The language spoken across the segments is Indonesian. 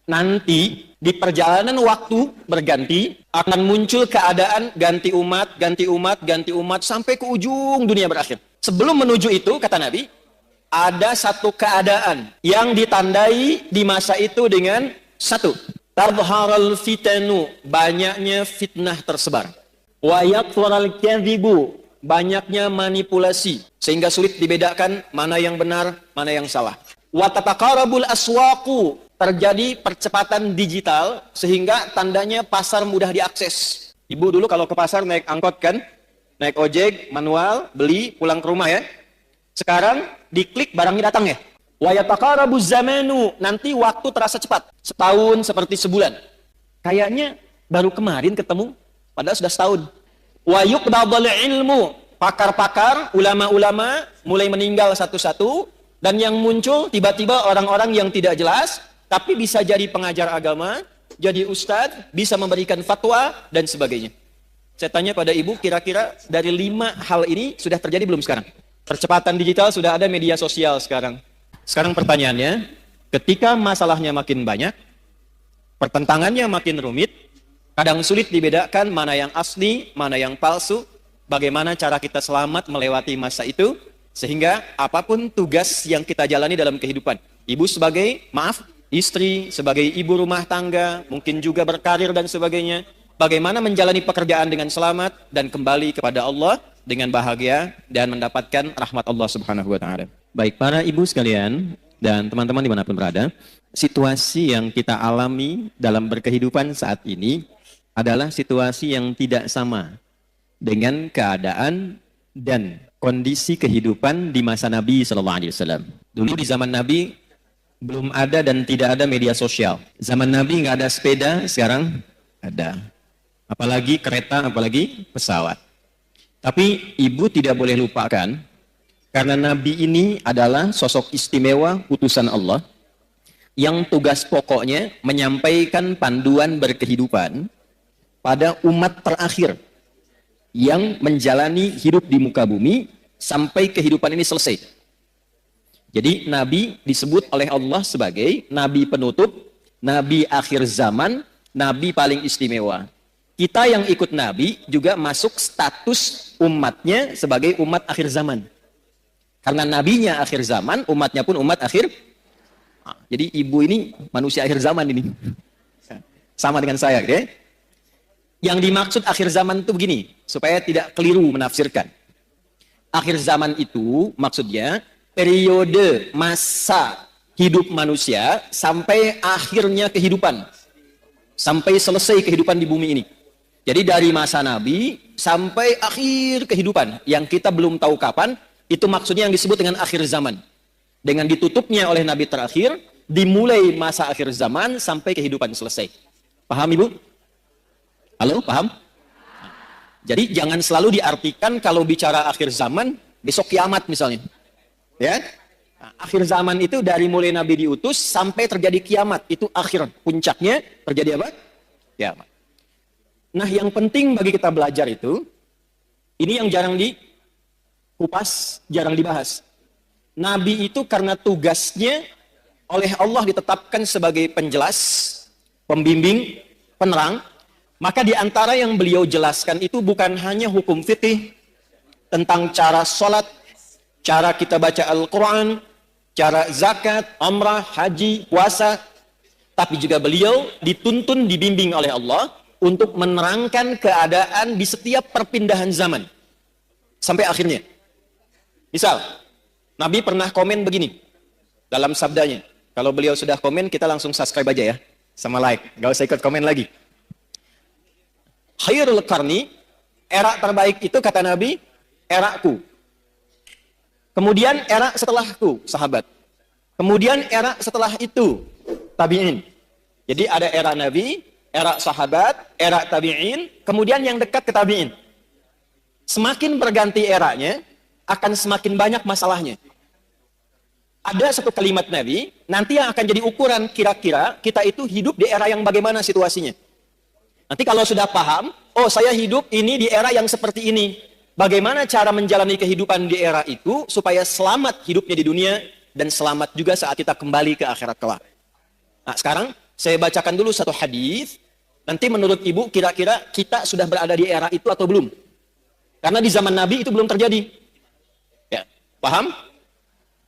Nanti di perjalanan waktu berganti akan muncul keadaan ganti umat, ganti umat, ganti umat sampai ke ujung dunia berakhir. Sebelum menuju itu, kata Nabi, ada satu keadaan yang ditandai di masa itu dengan satu, tadharal fitanu, banyaknya fitnah tersebar. Wa yakthurul kadhibu, banyaknya manipulasi sehingga sulit dibedakan mana yang benar, mana yang salah. Wa tataqarabul aswaqu, terjadi percepatan digital sehingga tandanya pasar mudah diakses. Ibu dulu kalau ke pasar naik angkot kan, naik ojek, manual, beli, pulang ke rumah ya. Sekarang diklik barangnya datang ya. Wa yataqarabuz zamanu, nanti waktu terasa cepat. Setahun seperti sebulan. Kayaknya baru kemarin ketemu, padahal sudah setahun. Wa yuqdadul ilmu, pakar-pakar, ulama-ulama mulai meninggal satu-satu, dan yang muncul tiba-tiba orang-orang yang tidak jelas, tapi bisa jadi pengajar agama, jadi ustadz, bisa memberikan fatwa, dan sebagainya. Saya tanya pada ibu, kira-kira dari 5 hal ini sudah terjadi belum sekarang? Percepatan digital, sudah ada media sosial sekarang. Sekarang pertanyaannya, ketika masalahnya makin banyak, pertentangannya makin rumit, kadang sulit dibedakan mana yang asli, mana yang palsu, bagaimana cara kita selamat melewati masa itu, sehingga apapun tugas yang kita jalani dalam kehidupan. Ibu sebagai, istri, sebagai ibu rumah tangga, mungkin juga berkarir dan sebagainya. Bagaimana menjalani pekerjaan dengan selamat dan kembali kepada Allah dengan bahagia dan mendapatkan rahmat Allah Subhanahu wa Ta'ala. Baik, para ibu sekalian dan teman-teman dimanapun berada, situasi yang kita alami dalam berkehidupan saat ini adalah situasi yang tidak sama dengan keadaan dan kondisi kehidupan di masa Nabi SAW. Dulu di zaman Nabi belum ada dan tidak ada media sosial. Zaman Nabi nggak ada sepeda, sekarang ada. Apalagi kereta, apalagi pesawat. Tapi ibu tidak boleh lupakan, karena Nabi ini adalah sosok istimewa utusan Allah, yang tugas pokoknya menyampaikan panduan berkehidupan pada umat terakhir, yang menjalani hidup di muka bumi sampai kehidupan ini selesai. Jadi Nabi disebut oleh Allah sebagai Nabi penutup, Nabi akhir zaman, Nabi paling istimewa. Kita yang ikut Nabi juga masuk status umatnya sebagai umat akhir zaman. Karena Nabinya akhir zaman, umatnya pun umat akhir. Jadi ibu ini manusia akhir zaman ini. Sama dengan saya. Okay? Yang dimaksud akhir zaman itu begini, supaya tidak keliru menafsirkan. Akhir zaman itu maksudnya periode masa hidup manusia sampai akhirnya kehidupan. Sampai selesai kehidupan di bumi ini. Jadi dari masa Nabi sampai akhir kehidupan yang kita belum tahu kapan, itu maksudnya yang disebut dengan akhir zaman. Dengan ditutupnya oleh Nabi terakhir, dimulai masa akhir zaman sampai kehidupan selesai. Paham Ibu? Halo, paham? Jadi jangan selalu diartikan kalau bicara akhir zaman, besok kiamat misalnya. Ya, akhir zaman itu dari mulai Nabi diutus sampai terjadi kiamat, itu akhir, puncaknya terjadi apa? Kiamat. Nah, yang penting bagi kita belajar itu, ini yang jarang dikupas, jarang dibahas. Nabi itu karena tugasnya oleh Allah ditetapkan sebagai penjelas, pembimbing, penerang, maka di antara yang beliau jelaskan itu bukan hanya hukum fikih tentang cara sholat, cara kita baca Al-Quran, cara zakat, umrah, haji, puasa, tapi juga beliau dituntun, dibimbing oleh Allah untuk menerangkan keadaan di setiap perpindahan zaman sampai akhirnya. Misal, Nabi pernah komen begini dalam sabdanya. Kalau beliau sudah komen, kita langsung subscribe aja ya, sama like, gak usah ikut komen lagi. Khairul qarni, era terbaik itu kata Nabi, eraku. Kemudian era setelahku, sahabat. Kemudian era setelah itu, tabi'in. Jadi ada era Nabi, era sahabat, era tabi'in, kemudian yang dekat ke tabi'in. Semakin berganti eranya, akan semakin banyak masalahnya. Ada satu kalimat Nabi, nanti yang akan jadi ukuran kira-kira kita itu hidup di era yang bagaimana situasinya. Nanti kalau sudah paham, oh saya hidup ini di era yang seperti ini. Bagaimana cara menjalani kehidupan di era itu supaya selamat hidupnya di dunia dan selamat juga saat kita kembali ke akhirat kelak. Nah sekarang Saya bacakan dulu satu hadis. Nanti menurut ibu kira-kira kita sudah berada di era itu atau belum? Karena di zaman Nabi itu belum terjadi. Ya, paham?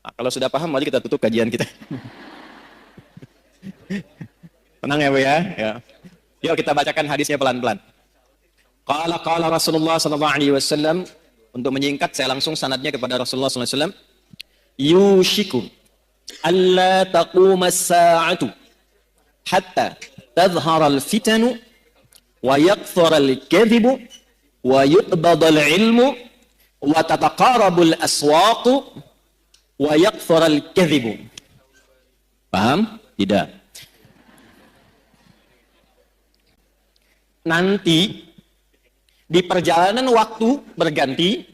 Nah, kalau sudah paham, mari kita tutup kajian kita. Tenang ya Bu ya. Ya. Yuk kita bacakan hadisnya pelan-pelan. Qala Rasulullah sallallahu alaihi wasallam, untuk menyingkat saya langsung sanadnya kepada Rasulullah sallallahu alaihi wasallam. Yushiku alla taquma as-sa'atu hatta tadhhara al-fitanu wa yakthura al-kadhibu wa yuqbada al-ilmu wa tataqarabu al-aswaqu wa yakthura al-kadhibu. Paham? Tidak. Nanti di perjalanan waktu berganti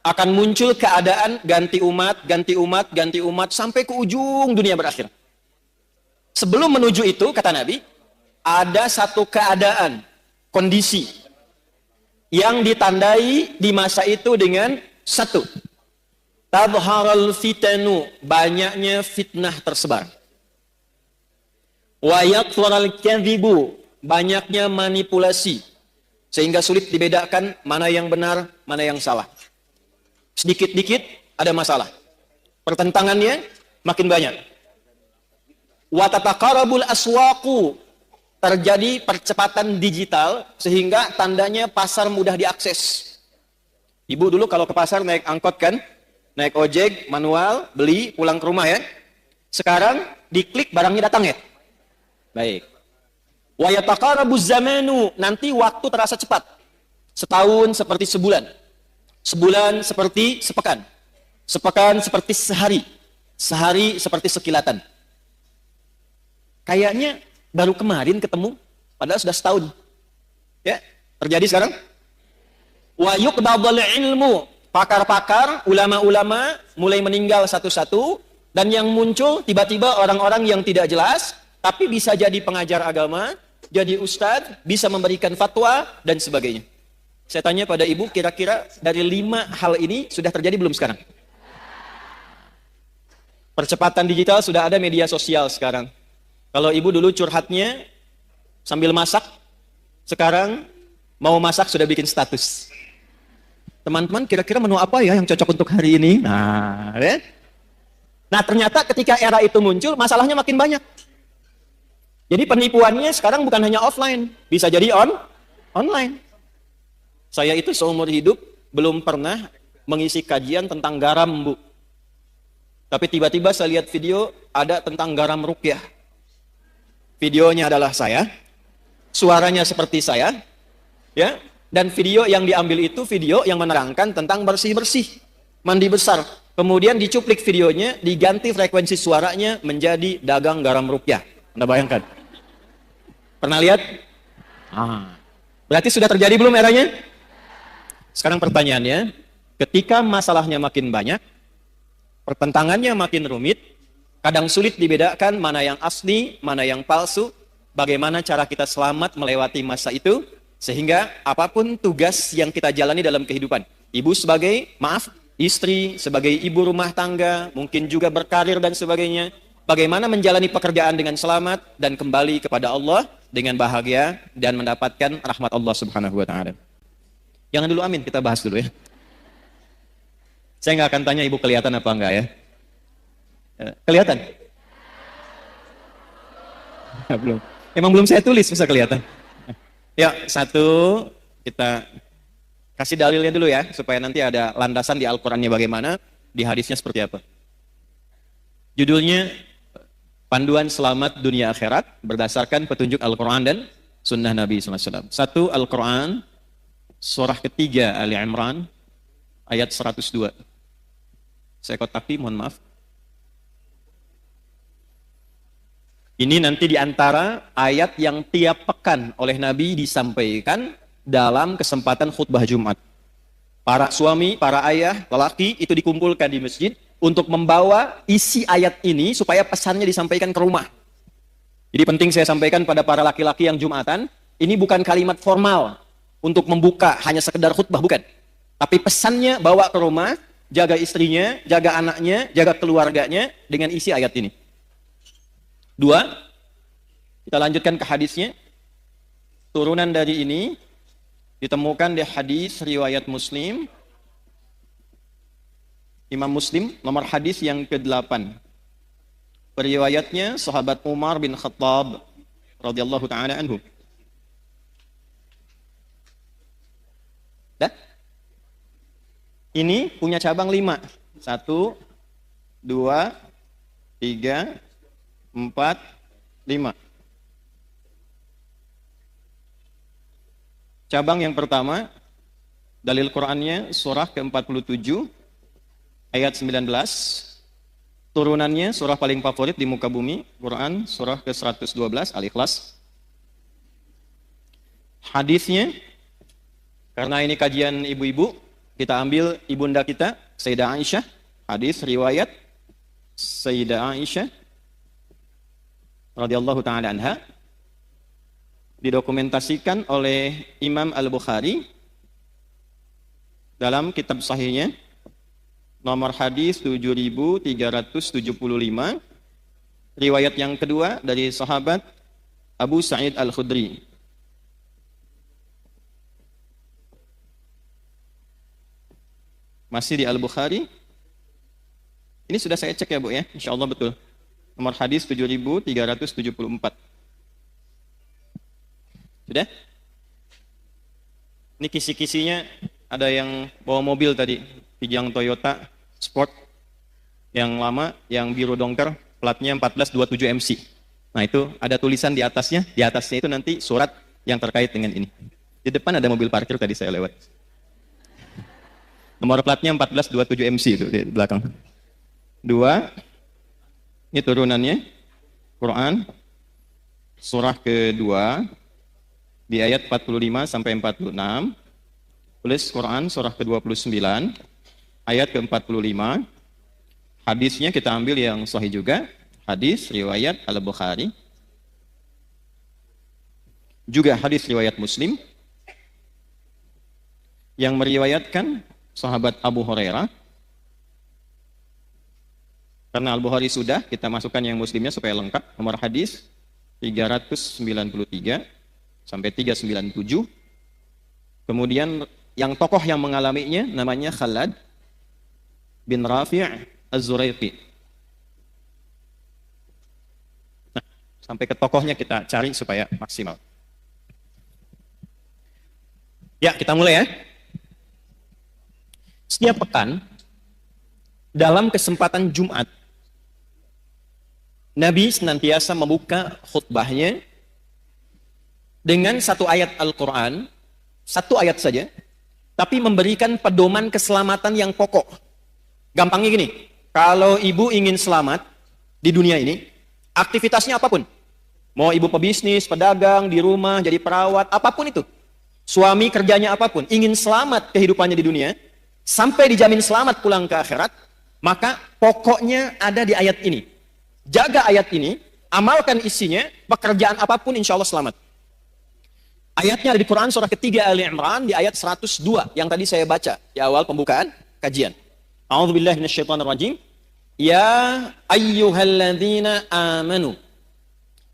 akan muncul keadaan ganti umat, ganti umat, ganti umat sampai ke ujung dunia berakhir. Sebelum menuju itu, kata Nabi, ada satu keadaan, kondisi yang ditandai di masa itu dengan satu, tadharal fitanu, banyaknya fitnah tersebar. Wa yakthurul kadhibu, banyaknya manipulasi, sehingga sulit dibedakan mana yang benar, mana yang salah. Sedikit-dikit ada masalah. Pertentangannya makin banyak. Wa tataqarabul aswaqu, terjadi percepatan digital sehingga tandanya pasar mudah diakses. Ibu dulu kalau ke pasar naik angkot kan, naik ojek, manual, beli, pulang ke rumah ya. Sekarang diklik barangnya datang ya. Baik. Wa yataqarabuz zamanu, nanti waktu terasa cepat. Setahun seperti sebulan. Sebulan seperti sepekan. Sepekan seperti sehari. Sehari seperti sekilatan. Kayaknya baru kemarin ketemu, padahal sudah setahun. Ya, terjadi sekarang. Wa yuqbadul ilmu, pakar-pakar, ulama-ulama mulai meninggal satu-satu, dan yang muncul tiba-tiba orang-orang yang tidak jelas, tapi bisa jadi pengajar agama, jadi ustadz, bisa memberikan fatwa, dan sebagainya. Saya tanya pada ibu, kira-kira dari 5 hal ini sudah terjadi belum sekarang? Percepatan digital, sudah ada media sosial sekarang. Kalau ibu dulu curhatnya sambil masak, sekarang mau masak sudah bikin status. Teman-teman, kira-kira menu apa ya yang cocok untuk hari ini? Nah, ya? Nah ternyata ketika era itu muncul, masalahnya makin banyak. Jadi penipuannya sekarang bukan hanya offline, bisa jadi online. Saya itu seumur hidup belum pernah mengisi kajian tentang garam, Bu. Tapi tiba-tiba saya lihat video ada tentang garam ruqyah. Videonya adalah saya, suaranya seperti saya, ya. Dan video yang diambil itu video yang menerangkan tentang bersih-bersih, mandi besar. Kemudian dicuplik videonya, diganti frekuensi suaranya menjadi dagang garam ruqyah. Anda bayangkan? Pernah lihat? Berarti sudah terjadi belum eranya? Sekarang pertanyaannya, ketika masalahnya makin banyak, pertentangannya makin rumit, kadang sulit dibedakan mana yang asli, mana yang palsu, bagaimana cara kita selamat melewati masa itu, sehingga apapun tugas yang kita jalani dalam kehidupan. Ibu sebagai, istri, sebagai ibu rumah tangga, mungkin juga berkarir dan sebagainya, bagaimana menjalani pekerjaan dengan selamat dan kembali kepada Allah dengan bahagia dan mendapatkan rahmat Allah Subhanahu wa Ta'ala. Jangan dulu amin, kita bahas dulu ya. Saya nggak akan tanya ibu kelihatan apa enggak ya. Kelihatan? Belum. Emang belum saya tulis, bisa kelihatan. Ya, satu, kita kasih dalilnya dulu ya, supaya nanti ada landasan di Al-Qurannya bagaimana, di hadisnya seperti apa. Judulnya, Panduan Selamat Dunia Akhirat, berdasarkan petunjuk Al-Quran dan Sunnah Nabi SAW. Satu, Al-Quran, surah ketiga Ali Imran, ayat 102. Saya kotapi, mohon maaf. Ini nanti diantara ayat yang tiap pekan oleh Nabi disampaikan dalam kesempatan khutbah Jumat. Para suami, para ayah, lelaki itu dikumpulkan di masjid untuk membawa isi ayat ini supaya pesannya disampaikan ke rumah. Jadi penting saya sampaikan pada para laki-laki yang Jumatan, ini bukan kalimat formal untuk membuka hanya sekedar khutbah, bukan. Tapi pesannya bawa ke rumah, jaga istrinya, jaga anaknya, jaga keluarganya dengan isi ayat ini. Dua, Kita lanjutkan ke hadisnya. Turunan dari ini ditemukan di hadis riwayat Muslim. Imam Muslim nomor hadis yang ke-8. Periwayatnya sahabat Umar bin Khattab radhiyallahu taala anhu. Dah? Ini punya cabang 5. 1, 2, 3, 4, 5. Cabang yang pertama, dalil Qur'annya surah ke-47 ayat 19. Turunannya surah paling favorit di muka bumi, Quran surah ke-112 Al-Ikhlas. Hadisnya, karena ini kajian ibu-ibu, kita ambil ibunda kita Sayyidah Aisyah, hadis riwayat Sayyidah Aisyah radhiyallahu taala anha, didokumentasikan oleh Imam Al-Bukhari dalam kitab sahihnya nomor hadis 7375. Riwayat yang kedua dari sahabat Abu Sa'id Al-Khudri. Masih di Al-Bukhari. Ini sudah saya cek ya Bu ya, insyaallah betul. Nomor hadis 7374. Sudah? Ini kisi-kisinya ada yang bawa mobil tadi, Kijang Toyota Sport yang lama, yang biru dongker, platnya 1427 MC. Nah itu ada tulisan di atasnya itu nanti surat yang terkait dengan ini. Di depan ada mobil parkir tadi saya lewat. Nomor platnya 1427 MC itu di belakang. 2, ini turunannya, Quran, surah kedua, di ayat 45 sampai 46, tulis Quran surah ke-29, ayat ke-45. Hadisnya kita ambil yang sahih juga, hadis riwayat Al-Bukhari. Juga hadis riwayat Muslim yang meriwayatkan sahabat Abu Hurairah. Karena Al-Bukhari sudah, kita masukkan yang Muslimnya supaya lengkap. Nomor hadis 393 sampai 397. Kemudian yang tokoh yang mengalaminya namanya Khalad bin Rafi' Az-Zuraiqi. Nah, sampai ke tokohnya kita cari supaya maksimal. Ya, kita mulai ya. Setiap pekan dalam kesempatan Jumat, Nabi senantiasa membuka khutbahnya dengan satu ayat Al-Quran, satu ayat saja, tapi memberikan pedoman keselamatan yang pokok. Gampangnya gini, kalau ibu ingin selamat di dunia ini, aktivitasnya apapun, mau ibu pebisnis, pedagang, di rumah, jadi perawat, apapun itu, suami kerjanya apapun, ingin selamat kehidupannya di dunia, sampai dijamin selamat pulang ke akhirat, maka pokoknya ada di ayat ini. Jaga ayat ini, amalkan isinya, pekerjaan apapun insya Allah selamat. Ayatnya ada di Quran surah ketiga Ali Imran di ayat 102 yang tadi saya baca di awal pembukaan kajian. A'udzubillahi minasyaitonirrajim. Ya ayyuhalladzina amanu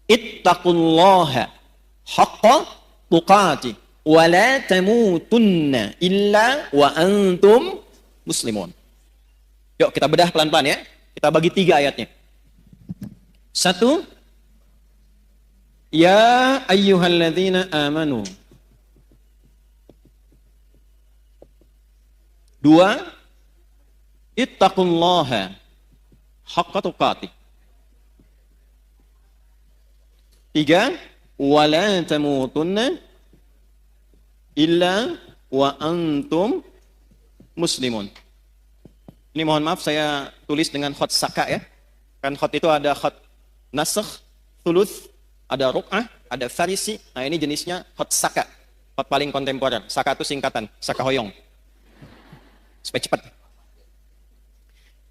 ittaqullaha haqqa tuqatih wa la tamutunna illa wa antum muslimun. Yuk kita bedah pelan-pelan ya. Kita bagi 3 ayatnya. 1, ya ayyuhalladzina amanu. 2, ittaqullaha haqqa tuqatih. 3, wa la tamutunna illa wa antum muslimun. Ini mohon maaf saya tulis dengan khot saka ya. Kan khot itu ada khot nasakh, thuluth, ada ruk'ah, ada farisi. Nah ini jenisnya khot saka. Khot paling kontemporer. Saka itu singkatan, saka hoyong. Supaya cepat.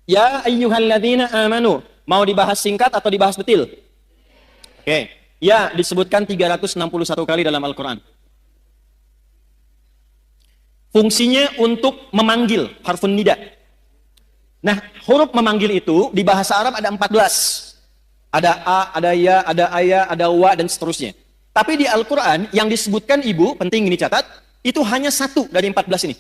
Ya ayyuhalladzina amanu. Mau dibahas singkat atau dibahas detil? Oke. Ya disebutkan 361 kali dalam Al-Quran. Fungsinya untuk memanggil, harfun nida. Nah, huruf memanggil itu di bahasa Arab ada 14. Ada a, ada ya, ada aya, ada wa, dan seterusnya. Tapi di Al-Quran yang disebutkan ibu, penting ini catat, itu hanya 1 dari 14 ini.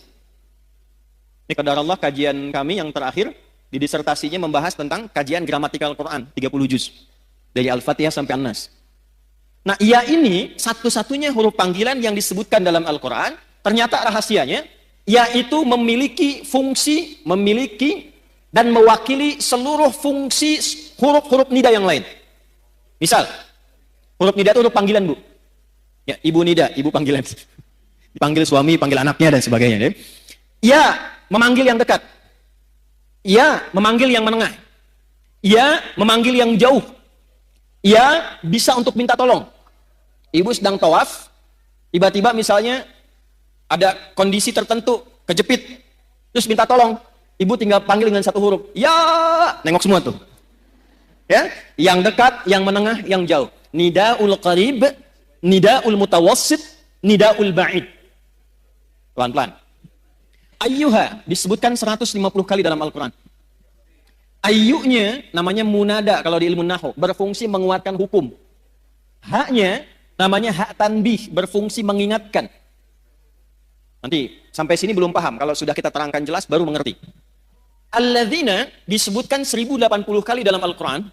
Ini qadarullah kajian kami yang terakhir, di disertasinya membahas tentang kajian gramatikal Quran, 30 juz. Dari Al-Fatihah sampai An-Nas. Nah, ya ini satu-satunya huruf panggilan yang disebutkan dalam Al-Quran, ternyata rahasianya, yaitu memiliki fungsi, memiliki dan mewakili seluruh fungsi huruf-huruf nida yang lain. Misal, huruf nida itu huruf panggilan, Bu. Ya, ibu nida, ibu panggilan. Dipanggil suami, panggil anaknya, dan sebagainya. Ya, ya memanggil yang dekat. Ya, memanggil yang menengah. Ya, memanggil yang jauh. Ya, bisa untuk minta tolong. Ibu sedang tawaf, tiba-tiba misalnya ada kondisi tertentu, kejepit, terus minta tolong. Ibu tinggal panggil dengan 1 huruf. Ya, nengok semua tuh. Ya, yang dekat, yang menengah, yang jauh. Nidaul qarib, nidaul mutawassit, nidaul ba'id. Pelan-pelan. Ayyuha disebutkan 150 kali dalam Al-Quran. Ayyunya namanya munada kalau di ilmu nahwu, berfungsi menguatkan hukum. Haknya namanya hak tanbih, berfungsi mengingatkan. Nanti sampai sini belum paham, kalau sudah kita terangkan jelas baru mengerti. Alladzina disebutkan 1080 kali dalam Al-Quran.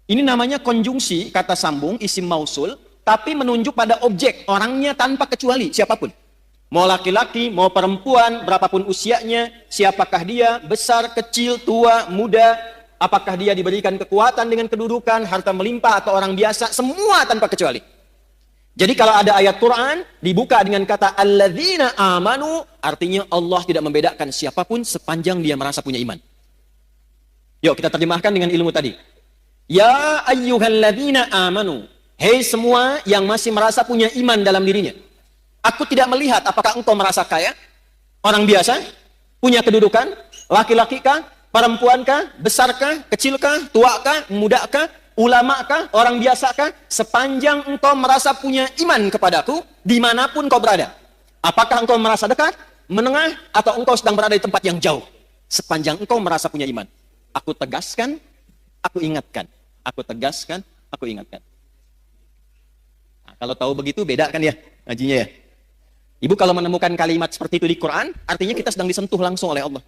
Ini namanya konjungsi, kata sambung, isim mausul, tapi menunjuk pada objek, orangnya tanpa kecuali, siapapun. Mau laki-laki, mau perempuan, berapapun usianya, siapakah dia, besar, kecil, tua, muda, apakah dia diberikan kekuatan dengan kedudukan, harta melimpah, atau orang biasa, semua tanpa kecuali. Jadi kalau ada ayat Quran, dibuka dengan kata alladzina amanu, artinya Allah tidak membedakan siapapun sepanjang dia merasa punya iman. Yuk kita terjemahkan dengan ilmu tadi. Ya ayyuhalladzina amanu, hei semua yang masih merasa punya iman dalam dirinya. Aku tidak melihat apakah engkau merasa kaya, orang biasa, punya kedudukan, laki-laki kah, perempuan kah, besar kah, kecil kah, tua kah, muda kah, ulama kah, orang biasa kah, sepanjang engkau merasa punya iman kepadaku, dimanapun kau berada. Apakah engkau merasa dekat, menengah, atau engkau sedang berada di tempat yang jauh. Sepanjang engkau merasa punya iman. Aku tegaskan, aku ingatkan. Aku tegaskan, aku ingatkan. Nah, kalau tahu begitu, beda kan ya ngajinya ya. Ibu kalau menemukan kalimat seperti itu di Quran, artinya kita sedang disentuh langsung oleh Allah.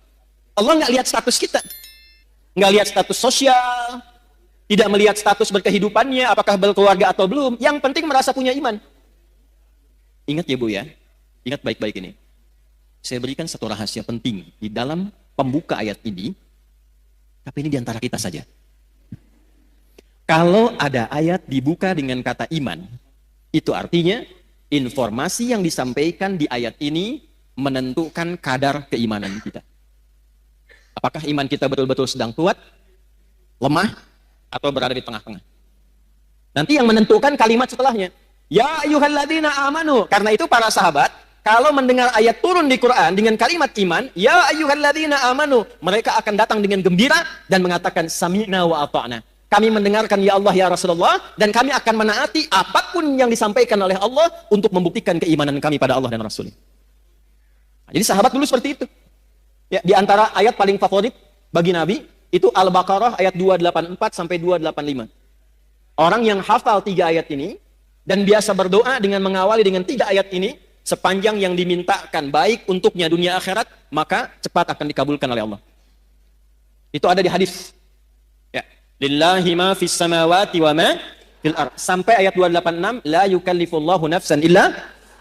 Allah nggak lihat status kita. Nggak lihat status sosial, tidak melihat status berkehidupannya, apakah berkeluarga atau belum. Yang penting merasa punya iman. Ingat ya Bu ya, ingat baik-baik ini. Saya berikan satu rahasia penting di dalam pembuka ayat ini, tapi ini diantara kita saja. Kalau ada ayat dibuka dengan kata iman, itu artinya informasi yang disampaikan di ayat ini menentukan kadar keimanan kita. Apakah iman kita betul-betul sedang kuat, lemah, atau berada di tengah-tengah. Nanti yang menentukan kalimat setelahnya. Ya ayyuhalladzina amanu. Karena itu para sahabat, kalau mendengar ayat turun di Quran dengan kalimat iman, ya ayyuhalladzina amanu, mereka akan datang dengan gembira dan mengatakan sami'na wa ata'na. Kami mendengarkan ya Allah ya Rasulullah, dan kami akan menaati apapun yang disampaikan oleh Allah untuk membuktikan keimanan kami pada Allah dan Rasul. Nah, jadi sahabat dulu seperti itu. Ya, di antara ayat paling favorit bagi Nabi itu Al-Baqarah ayat 284 sampai 285. Orang yang hafal 3 ayat ini dan biasa berdoa dengan mengawali dengan 3 ayat ini, sepanjang yang dimintakan baik untuknya dunia akhirat, maka cepat akan dikabulkan oleh Allah. Itu ada di hadis. Ya, lillahi ma fis samawati wa ma fil ardh. Sampai ayat 286, la yukallifullahu nafsan illa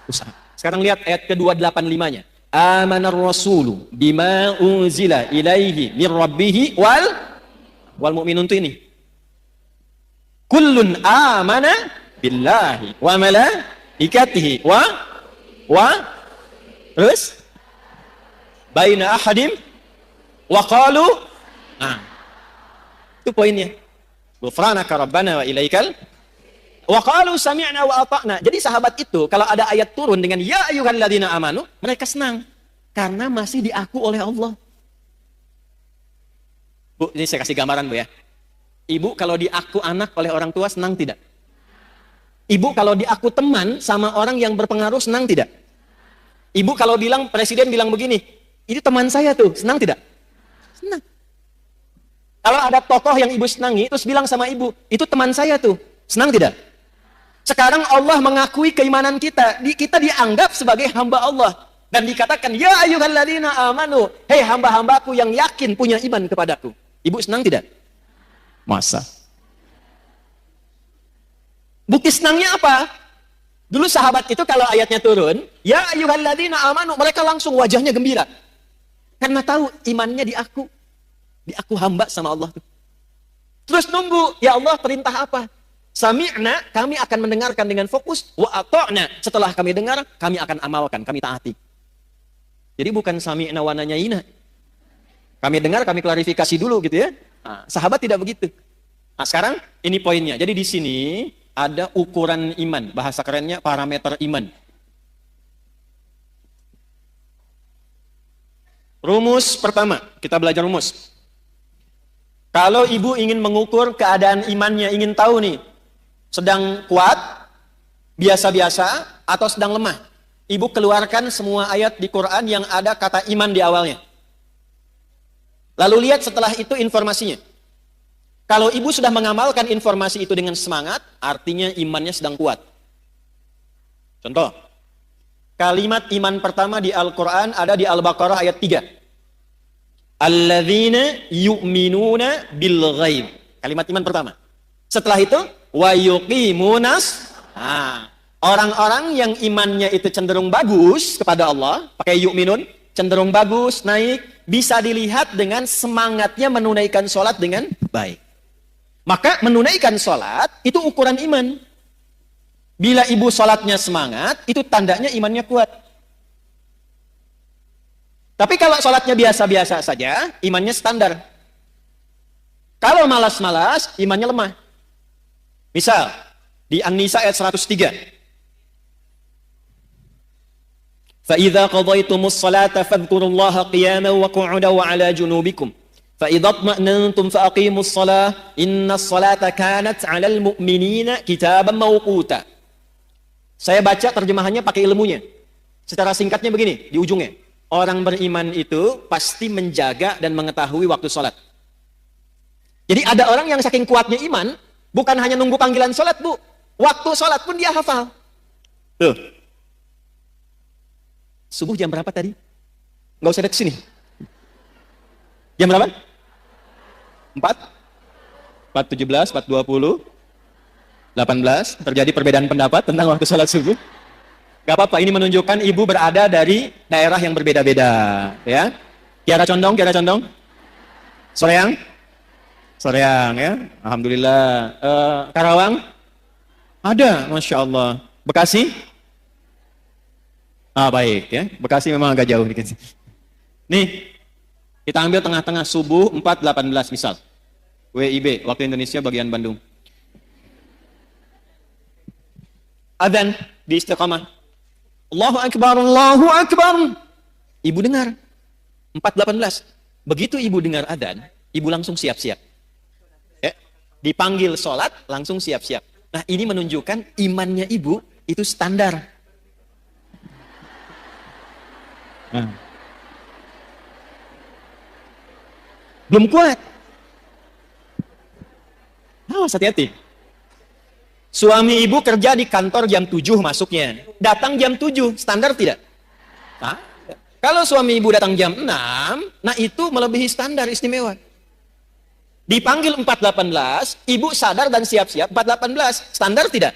usaha. Sekarang lihat ayat ke-285-nya. Amanar rasulu bima unzila ilaihi mir rabbihi wal mu'minun itu ini. Kullun amana billahi wa malaikatihi wa terus baina ahadim wa qalu. Nah, itu poinnya. Ghufranaka rabbana wa ilaikal wa qalu sami'na wa ata'na. Jadi sahabat itu kalau ada ayat turun dengan ya ayyuhalladzina amanu, mereka senang karena masih diaku oleh Allah. Bu, ini saya kasih gambaran Bu ya. Ibu kalau diaku anak oleh orang tua senang tidak? Ibu kalau diaku teman sama orang yang berpengaruh senang tidak? Ibu kalau bilang, presiden bilang begini, ini teman saya tuh, senang tidak? Senang. Kalau ada tokoh yang ibu senangi, terus bilang sama ibu, itu teman saya tuh. Senang tidak? Sekarang Allah mengakui keimanan kita. Kita dianggap sebagai hamba Allah. Dan dikatakan, ya ayyuhalladzina amanu. Hei hamba-hambaku yang yakin punya iman kepadaku. Ibu senang tidak? Masa? Bukti senangnya apa? Dulu sahabat itu kalau ayatnya turun, ya ayyuhalladzina amanu, mereka langsung wajahnya gembira. Karena tahu imannya di aku. Di aku hamba sama Allah. Terus nunggu, ya Allah perintah apa? Sami'na, kami akan mendengarkan dengan fokus. Wa ata'na, setelah kami dengar, kami akan amalkan, kami taati. Jadi bukan sami'na wa nanyaina. Kami dengar, kami klarifikasi dulu gitu ya. Nah, sahabat tidak begitu. Nah sekarang ini poinnya. Jadi di sini ada ukuran iman. Bahasa kerennya parameter iman. Rumus pertama, kita belajar rumus. Kalau ibu ingin mengukur keadaan imannya, ingin tahu nih, sedang kuat, biasa-biasa, atau sedang lemah. Ibu keluarkan semua ayat di Quran yang ada kata iman di awalnya. Lalu lihat setelah itu informasinya. Kalau ibu sudah mengamalkan informasi itu dengan semangat, artinya imannya sedang kuat. Contoh, kalimat iman pertama di Al-Quran ada di Al-Baqarah ayat 3. Alladzina yu'minuna bil ghaib. Kalimat iman pertama. Setelah itu wa yuqimunas. Orang-orang yang imannya itu cenderung bagus kepada Allah, pakai yu'minun, cenderung bagus, naik, bisa dilihat dengan semangatnya menunaikan sholat dengan baik. Maka menunaikan sholat itu ukuran iman. Bila ibu sholatnya semangat, itu tandanya imannya kuat. Tapi kalau sholatnya biasa-biasa saja, imannya standar. Kalau malas-malas, imannya lemah. Misal, di An-Nisa ayat 103. فَإِذَا قَضَيْتُمُ الصَّلَاةَ فَاذْكُرُوا اللَّهَ قِيَامًا وَقُعُودًا وَعَلَى جُنُوبِكُمْ فَإِذَا اطْمَأْنَنْتُمْ فَأَقِيمُوا الصَّلَاةَ إِنَّ الصَّلَاةَ كَانَتْ عَلَى الْمُؤْمِنِينَ كِتَابًا مَوْقُوتًا. Saya baca terjemahannya pakai ilmunya. Secara singkatnya begini, di ujungnya. Orang beriman itu pasti menjaga dan mengetahui waktu sholat. Jadi ada orang yang saking kuatnya iman, bukan hanya nunggu panggilan sholat, Bu. Waktu sholat pun dia hafal. Tuh. Subuh jam berapa tadi? Nggak usah ada kesini. Jam berapa? 4? 4.17, 4.20, 18. Terjadi perbedaan pendapat tentang waktu sholat subuh. Gak apa-apa, ini menunjukkan ibu berada dari daerah yang berbeda-beda, ya. Kiara Condong, Kiara Condong. Soreang? Soreang, ya. Alhamdulillah. Karawang? Ada, Masya Allah. Bekasi? Baik, ya. Bekasi memang agak jauh dikit. Nih, kita ambil tengah-tengah subuh 4.18 misal. WIB, waktu Indonesia bagian Bandung. Adzan di Istiqamah. Allahu Akbar, Allahu Akbar. Ibu dengar 4.18. Begitu ibu dengar adzan, ibu langsung siap-siap. Dipanggil sholat, langsung siap-siap. Nah ini menunjukkan imannya ibu itu standar. Belum kuat. Awas, hati-hati. Suami ibu kerja di kantor jam 7 masuknya. Datang jam 7, standar tidak? Nah, kalau suami ibu datang jam 6, nah itu melebihi standar istimewa. Dipanggil 4.18, ibu sadar dan siap-siap 4.18, standar tidak?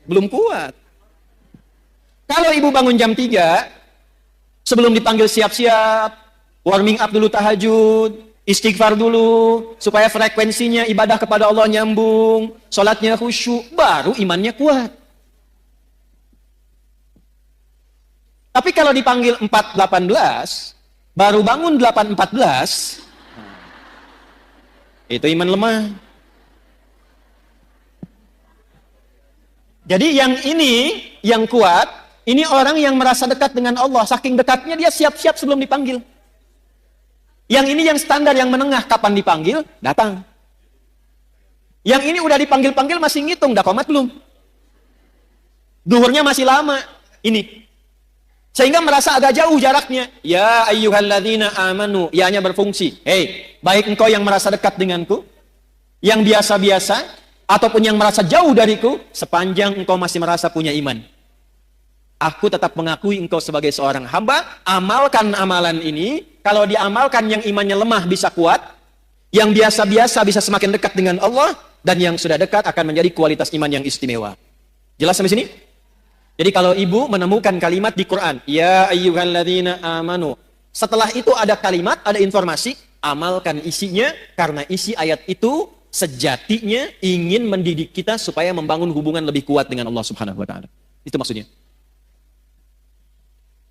Belum kuat. Kalau ibu bangun jam 3, sebelum dipanggil siap-siap, warming up dulu tahajud, istighfar dulu, supaya frekuensinya ibadah kepada Allah nyambung, sholatnya khusyuk, baru imannya kuat. Tapi kalau dipanggil 4.18, baru bangun 8.14, itu iman lemah. Jadi yang ini, yang kuat, ini orang yang merasa dekat dengan Allah, saking dekatnya dia siap-siap sebelum dipanggil. Yang ini yang standar, yang menengah, kapan dipanggil, datang. Yang ini udah dipanggil-panggil masih ngitung, udah komat belum? Duhurnya masih lama. Ini. Sehingga merasa agak jauh jaraknya. Ya ayyuhalladzina amanu, ya-nya berfungsi. Hei, baik engkau yang merasa dekat denganku, yang biasa-biasa, ataupun yang merasa jauh dariku, sepanjang engkau masih merasa punya iman. Aku tetap mengakui engkau sebagai seorang hamba, amalkan amalan ini. Kalau diamalkan yang imannya lemah bisa kuat, yang biasa-biasa bisa semakin dekat dengan Allah, dan yang sudah dekat akan menjadi kualitas iman yang istimewa. Jelas sampai sini? Jadi kalau ibu menemukan kalimat di Quran, ya ayyuhalladzina amanu, setelah itu ada kalimat, ada informasi, amalkan isinya, karena isi ayat itu sejatinya ingin mendidik kita supaya membangun hubungan lebih kuat dengan Allah Subhanahu wa taala. Itu maksudnya.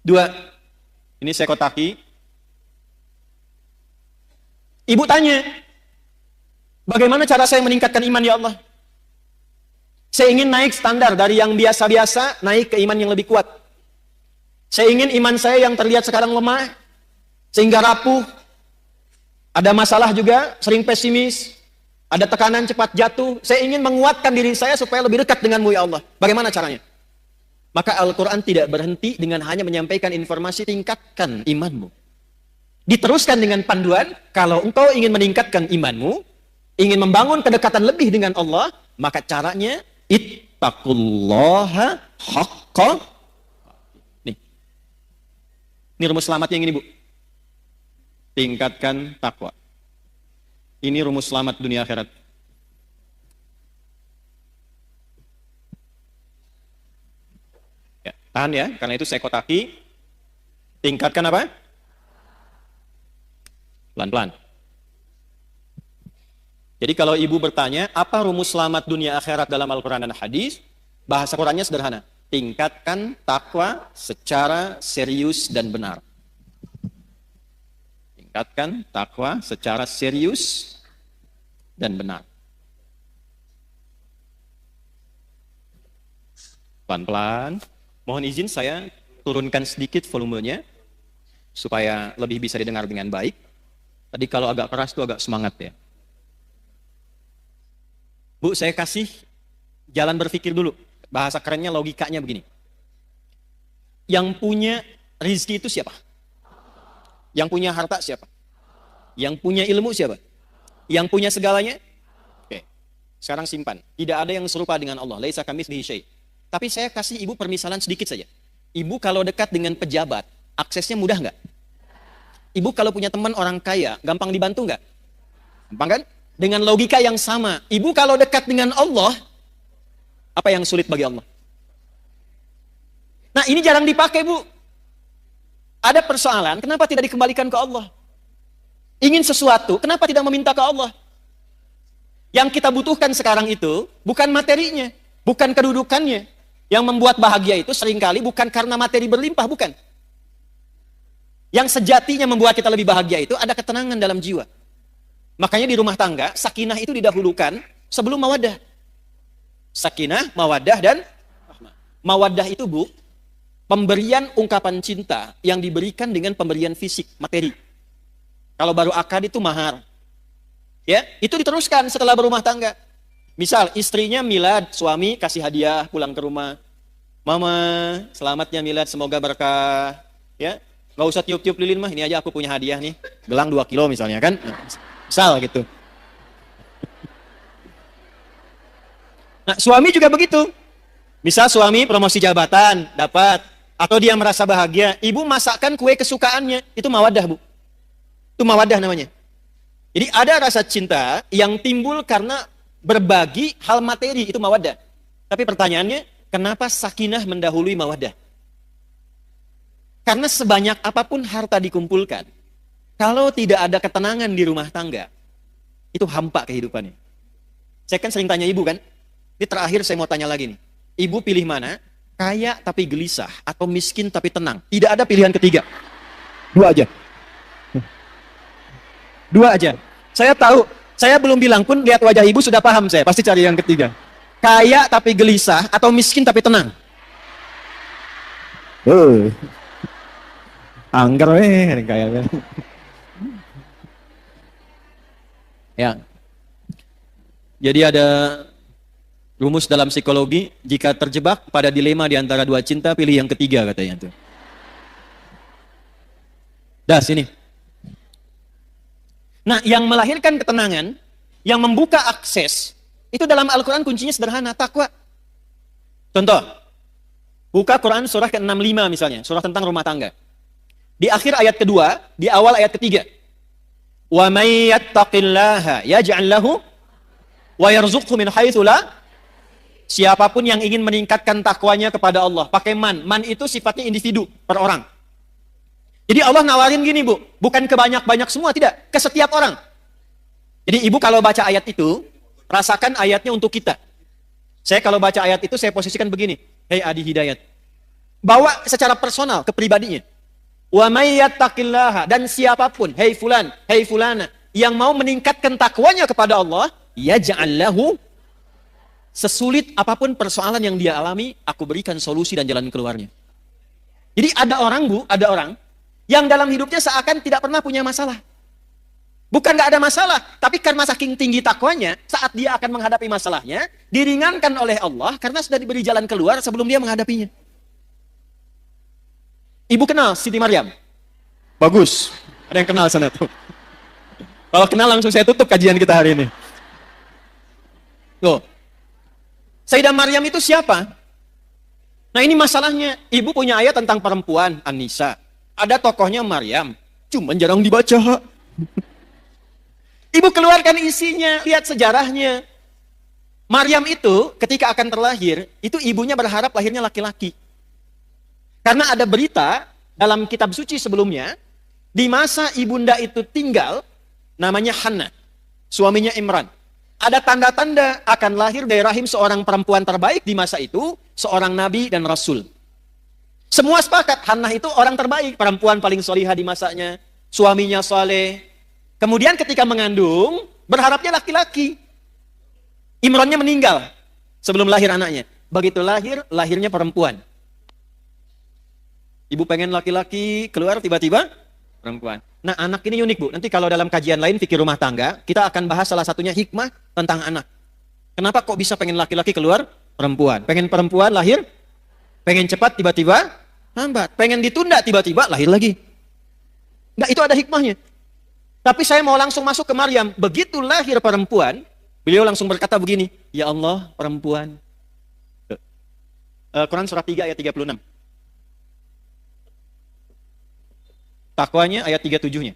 2. Ini saya kotaki. Ibu tanya, bagaimana cara saya meningkatkan iman ya Allah? Saya ingin naik standar dari yang biasa-biasa, naik ke iman yang lebih kuat. Saya ingin iman saya yang terlihat sekarang lemah, sehingga rapuh. Ada masalah juga, sering pesimis. Ada tekanan cepat jatuh. Saya ingin menguatkan diri saya supaya lebih dekat denganmu ya Allah. Bagaimana caranya? Maka Al-Quran tidak berhenti dengan hanya menyampaikan informasi tingkatkan imanmu. Diteruskan dengan panduan, kalau engkau ingin meningkatkan imanmu, ingin membangun kedekatan lebih dengan Allah, maka caranya, ittaqullaha haqqa. Nih. Ini rumus selamatnya yang ini, Bu. Tingkatkan takwa. Ini rumus selamat dunia akhirat. Ya, tahan ya, karena itu saya kotaki. Tingkatkan apa? Pelan-pelan. Jadi kalau ibu bertanya, apa rumus selamat dunia akhirat dalam Al-Quran dan hadis? Bahasa Qurannya sederhana. Tingkatkan takwa secara serius dan benar. Tingkatkan takwa secara serius dan benar. Pelan-pelan. Mohon izin saya turunkan sedikit volumenya supaya lebih bisa didengar dengan baik. Tadi kalau agak keras itu agak semangat ya. Bu, saya kasih jalan berpikir dulu. Bahasa kerennya, logikanya begini. Yang punya rezeki itu siapa? Yang punya harta siapa? Yang punya ilmu siapa? Yang punya segalanya? Oke. Sekarang simpan. Tidak ada yang serupa dengan Allah. Laisa kamitslihi syai'. Tapi saya kasih ibu permisalan sedikit saja. Ibu kalau dekat dengan pejabat, aksesnya mudah nggak? Ibu kalau punya teman orang kaya, gampang dibantu nggak? Gampang kan? Dengan logika yang sama, ibu kalau dekat dengan Allah, apa yang sulit bagi Allah? Nah, ini jarang dipakai, Bu. Ada persoalan, kenapa tidak dikembalikan ke Allah? Ingin sesuatu, kenapa tidak meminta ke Allah? Yang kita butuhkan sekarang itu bukan materinya, bukan kedudukannya. Yang membuat bahagia itu seringkali bukan karena materi berlimpah, bukan. Yang sejatinya membuat kita lebih bahagia itu ada ketenangan dalam jiwa. Makanya di rumah tangga, sakinah itu didahulukan sebelum mawaddah. Sakinah, mawaddah, dan rahmah. Mawaddah itu, Bu, pemberian ungkapan cinta yang diberikan dengan pemberian fisik, materi. Kalau baru akad itu mahar. Ya, itu diteruskan setelah berumah tangga. Misal, istrinya milad, suami kasih hadiah pulang ke rumah. Mama, selamatnya milad, semoga berkah. Ya, nggak usah tiup-tiup lilin mah, ini aja aku punya hadiah nih. Gelang 2 kilo misalnya kan. Misal gitu. Nah, suami juga begitu. Misal suami promosi jabatan, dapat. Atau dia merasa bahagia, ibu masakkan kue kesukaannya. Itu mawaddah, Bu. Itu mawaddah namanya. Jadi ada rasa cinta yang timbul karena berbagi hal materi, itu mawaddah. Tapi pertanyaannya, kenapa sakinah mendahului mawaddah? Karena sebanyak apapun harta dikumpulkan, kalau tidak ada ketenangan di rumah tangga, itu hampa kehidupannya. Saya kan sering tanya ibu kan, ini terakhir saya mau tanya lagi nih. Ibu pilih mana? Kaya tapi gelisah, atau miskin tapi tenang? Tidak ada pilihan ketiga. 2 aja. 2 aja. Saya tahu, saya belum bilang pun lihat wajah ibu sudah paham saya, pasti cari yang ketiga. Kaya tapi gelisah, atau miskin tapi tenang? Angker kayaknya. Ya. Jadi ada rumus dalam psikologi, jika terjebak pada dilema di antara 2 cinta, pilih yang ketiga katanya tuh. Dah sini. Nah, yang melahirkan ketenangan, yang membuka akses, itu dalam Al-Quran kuncinya sederhana, takwa. Contoh, buka Quran surah ke-65 misalnya, surah tentang rumah tangga. Di akhir ayat kedua, di awal ayat ketiga. Wa may yattaqillaha yaj'al lahu wa yarzuqhu min haitsu la. Siapapun yang ingin meningkatkan takwanya kepada Allah, pakai man. Man itu sifatnya individu, per orang. Jadi Allah nawarin gini, Bu, bukan ke banyak-banyak semua, tidak, ke setiap orang. Jadi ibu kalau baca ayat itu, rasakan ayatnya untuk kita. Saya kalau baca ayat itu, saya posisikan begini. Hei Adi Hidayat. Bawa secara personal, ke pribadinya. Wa may yattaqillaha, dan siapapun, hei fulan, hei fulana, yang mau meningkatkan takwanya kepada Allah, yaj'al lahu, sesulit apapun persoalan yang dia alami, aku berikan solusi dan jalan keluarnya. Jadi ada orang, Bu, ada orang, yang dalam hidupnya seakan tidak pernah punya masalah. Bukan nggak ada masalah, tapi karena saking tinggi takwanya, saat dia akan menghadapi masalahnya, diringankan oleh Allah karena sudah diberi jalan keluar sebelum dia menghadapinya. Ibu kenal Siti Maryam? Bagus. Ada yang kenal sana tuh. Kalau kenal langsung saya tutup kajian kita hari ini. Tuh. Sayyidah Maryam itu siapa? Nah ini masalahnya. Ibu punya ayat tentang perempuan, An-Nisa. Ada tokohnya Maryam, cuman jarang dibaca. Ibu keluarkan isinya, lihat sejarahnya. Maryam itu ketika akan terlahir, itu ibunya berharap lahirnya laki-laki. Karena ada berita dalam kitab suci sebelumnya, di masa ibunda itu tinggal, namanya Hannah, suaminya Imran. Ada tanda-tanda akan lahir dari rahim seorang perempuan terbaik di masa itu, seorang nabi dan rasul. Semua sepakat, Hannah itu orang terbaik, perempuan paling solihah di masanya, suaminya soleh. Kemudian ketika mengandung, berharapnya laki-laki. Imrannya meninggal sebelum lahir anaknya. Begitu lahir, lahirnya perempuan. Ibu pengen laki-laki, keluar tiba-tiba perempuan. Nah anak ini unik, Bu. Nanti kalau dalam kajian lain fikih rumah tangga, kita akan bahas salah satunya hikmah tentang anak. Kenapa kok bisa pengen laki-laki keluar perempuan? Pengen perempuan lahir, pengen cepat tiba-tiba lambat. Pengen ditunda tiba-tiba lahir lagi. Enggak, itu ada hikmahnya. Tapi saya mau langsung masuk ke Maryam. Begitu lahir perempuan, beliau langsung berkata begini, ya Allah perempuan. Quran surah 3 ayat 36. Takwanya ayat 37-nya.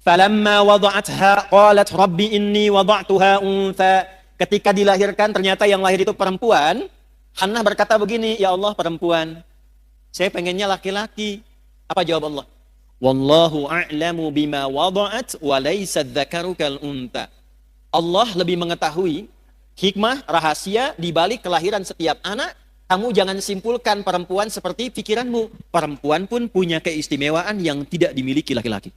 Falamma wada'atha qalat rabbi inni wada'tuha untha. Ketika dilahirkan ternyata yang lahir itu perempuan. Hannah berkata begini, ya Allah perempuan. Saya pengennya laki-laki. Apa jawab Allah? Wallahu a'lamu bima wada'at wa laysa dzakaru kal untha. Allah lebih mengetahui hikmah rahasia di balik kelahiran setiap anak. Kamu jangan simpulkan perempuan seperti pikiranmu. Perempuan pun punya keistimewaan yang tidak dimiliki laki-laki.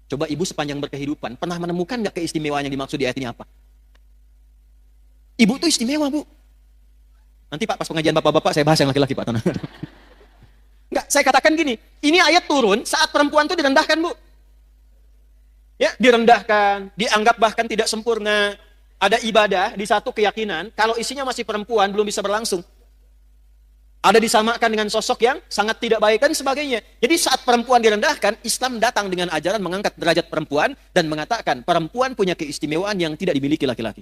Coba ibu sepanjang berkehidupan, pernah menemukan nggak keistimewaan yang dimaksud di ayat ini apa? Ibu tuh istimewa, Bu. Nanti Pak, pas pengajian bapak-bapak, saya bahas yang laki-laki, Pak. Enggak, saya katakan gini, ini ayat turun saat perempuan tuh direndahkan, Bu. Ya, direndahkan, dianggap bahkan tidak sempurna. Ada ibadah di satu keyakinan, kalau isinya masih perempuan belum bisa berlangsung. Ada disamakan dengan sosok yang sangat tidak baik dan sebagainya. Jadi saat perempuan direndahkan, Islam datang dengan ajaran mengangkat derajat perempuan dan mengatakan perempuan punya keistimewaan yang tidak dimiliki laki-laki.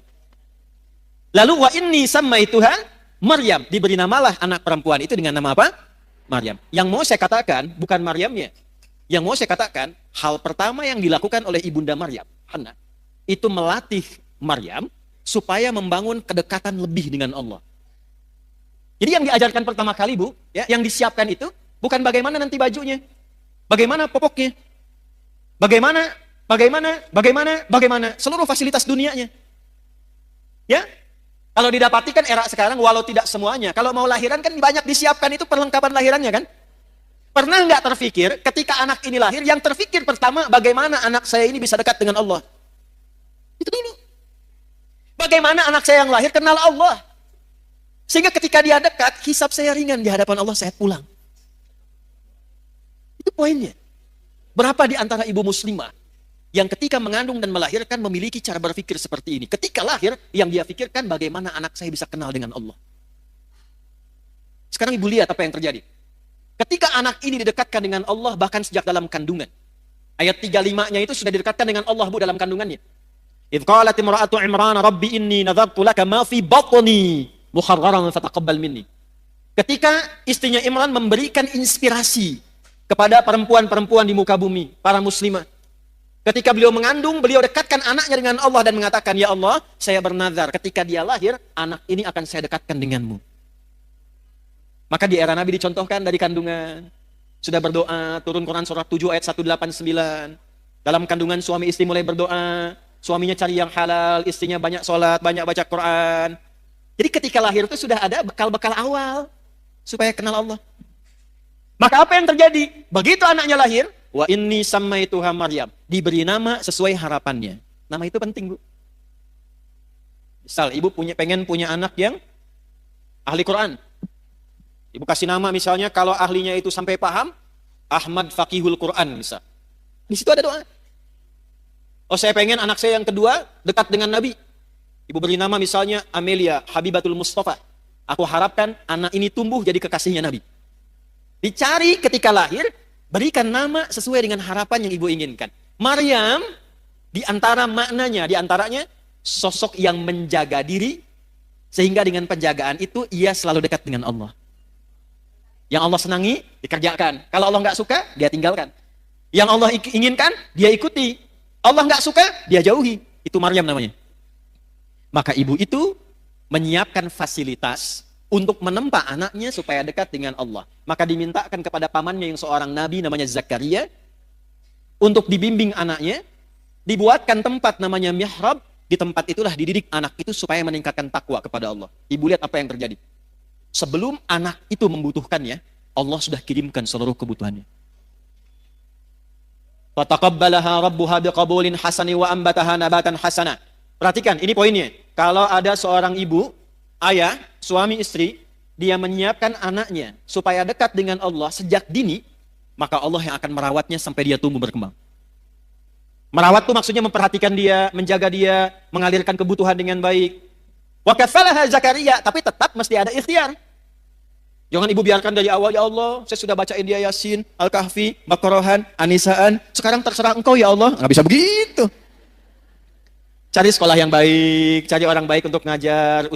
Lalu wa inni sammaituha Maryam, diberi namalah anak perempuan itu dengan nama apa? Maryam. Yang mau saya katakan bukan Maryamnya. Yang mau saya katakan, hal pertama yang dilakukan oleh ibunda Maryam, Hannah, itu melatih Maryam supaya membangun kedekatan lebih dengan Allah. Jadi yang diajarkan pertama kali, Bu, ya, yang disiapkan itu bukan bagaimana nanti bajunya, bagaimana popoknya, bagaimana seluruh fasilitas dunianya. Ya, kalau didapati kan era sekarang, walau tidak semuanya, kalau mau lahiran kan banyak disiapkan itu perlengkapan lahirannya kan. Pernah nggak terfikir ketika anak ini lahir, yang terfikir pertama bagaimana anak saya ini bisa dekat dengan Allah? Itu dulu. Bagaimana anak saya yang lahir kenal Allah? Sehingga ketika dia dekat, hisab saya ringan di hadapan Allah, saya pulang. Itu poinnya. Berapa di antara ibu muslimah yang ketika mengandung dan melahirkan memiliki cara berpikir seperti ini? Ketika lahir, yang dia pikirkan bagaimana anak saya bisa kenal dengan Allah. Sekarang ibu lihat apa yang terjadi. Ketika anak ini didekatkan dengan Allah bahkan sejak dalam kandungan. Ayat 35-nya itu sudah didekatkan dengan Allah Bu dalam kandungannya. Idz qalat imra'atu Imran rabbi inni nadzartu laka ma fi batni muharraran fataqabbal minni. Ketika istrinya Imran memberikan inspirasi kepada perempuan-perempuan di muka bumi, para muslimah. Ketika beliau mengandung, beliau dekatkan anaknya dengan Allah dan mengatakan, ya Allah, saya bernazar ketika dia lahir, anak ini akan saya dekatkan denganmu. Maka di era Nabi dicontohkan dari kandungan. Sudah berdoa, turun Quran surah 7 ayat 189. Dalam kandungan suami istri mulai berdoa. Suaminya cari yang halal, istrinya banyak sholat, banyak baca Quran. Jadi ketika lahir itu sudah ada bekal-bekal awal. Supaya kenal Allah. Maka apa yang terjadi? Begitu anaknya lahir, wa inni sammaituha Maryam. Diberi nama sesuai harapannya. Nama itu penting Bu. Misal ibu pengen punya anak yang ahli Quran. Ibu kasih nama misalnya kalau ahlinya itu sampai paham, Ahmad Faqihul Quran bisa. Di situ ada doa. Oh saya pengen anak saya yang kedua dekat dengan Nabi. Ibu beri nama misalnya Amelia Habibatul Mustafa. Aku harapkan anak ini tumbuh jadi kekasihnya Nabi. Dicari ketika lahir, berikan nama sesuai dengan harapan yang ibu inginkan. Maryam, di antara maknanya, di antaranya sosok yang menjaga diri, sehingga dengan penjagaan itu ia selalu dekat dengan Allah. Yang Allah senangi, dikerjakan. Kalau Allah nggak suka, dia tinggalkan. Yang Allah inginkan, dia ikuti. Allah nggak suka, dia jauhi. Itu Maryam namanya. Maka ibu itu menyiapkan fasilitas untuk menempa anaknya supaya dekat dengan Allah. Maka dimintakan kepada pamannya yang seorang nabi namanya Zakaria untuk dibimbing anaknya, dibuatkan tempat namanya mihrab, di tempat itulah dididik anak itu supaya meningkatkan takwa kepada Allah. Ibu lihat apa yang terjadi. Sebelum anak itu membutuhkannya, Allah sudah kirimkan seluruh kebutuhannya. Fataqabbalaha rabbuha biqabulin hasani wa ambataha nabatan hasana. Perhatikan, ini poinnya. Kalau ada seorang ibu, ayah, suami istri, dia menyiapkan anaknya supaya dekat dengan Allah sejak dini, maka Allah yang akan merawatnya sampai dia tumbuh berkembang. Merawat itu maksudnya memperhatikan dia, menjaga dia, mengalirkan kebutuhan dengan baik. Wa kafalaha Zakaria, tapi tetap mesti ada ikhtiar. Jangan ibu biarkan dari awal, ya Allah, saya sudah bacain dia Yasin, Al-Kahfi, Baqarahan, Anisaan, sekarang terserah engkau ya Allah. Nggak bisa begitu. Cari sekolah yang baik, cari orang baik untuk ngajar,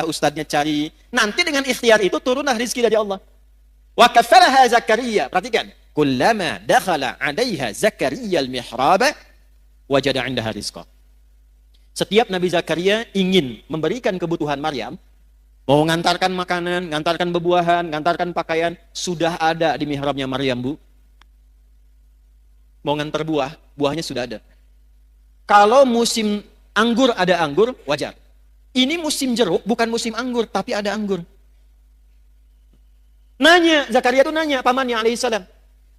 ustadznya cari. Nanti dengan ikhtiar itu turunlah rezeki dari Allah. Wa kafalaha Zakaria, perhatikan. Kullama dakhala 'alaiha Zakaria al-mihrab wajada 'indaha rizqa. Setiap Nabi Zakaria ingin memberikan kebutuhan Maryam, mau ngantarkan makanan, ngantarkan bebuahan, ngantarkan pakaian, sudah ada di mihrabnya Maryam, Bu. Mau ngantar buah, buahnya sudah ada. Kalau musim anggur ada anggur, wajar. Ini musim jeruk, bukan musim anggur, tapi ada anggur. Nanya, Zakaria itu nanya, pamannya alaihissalam.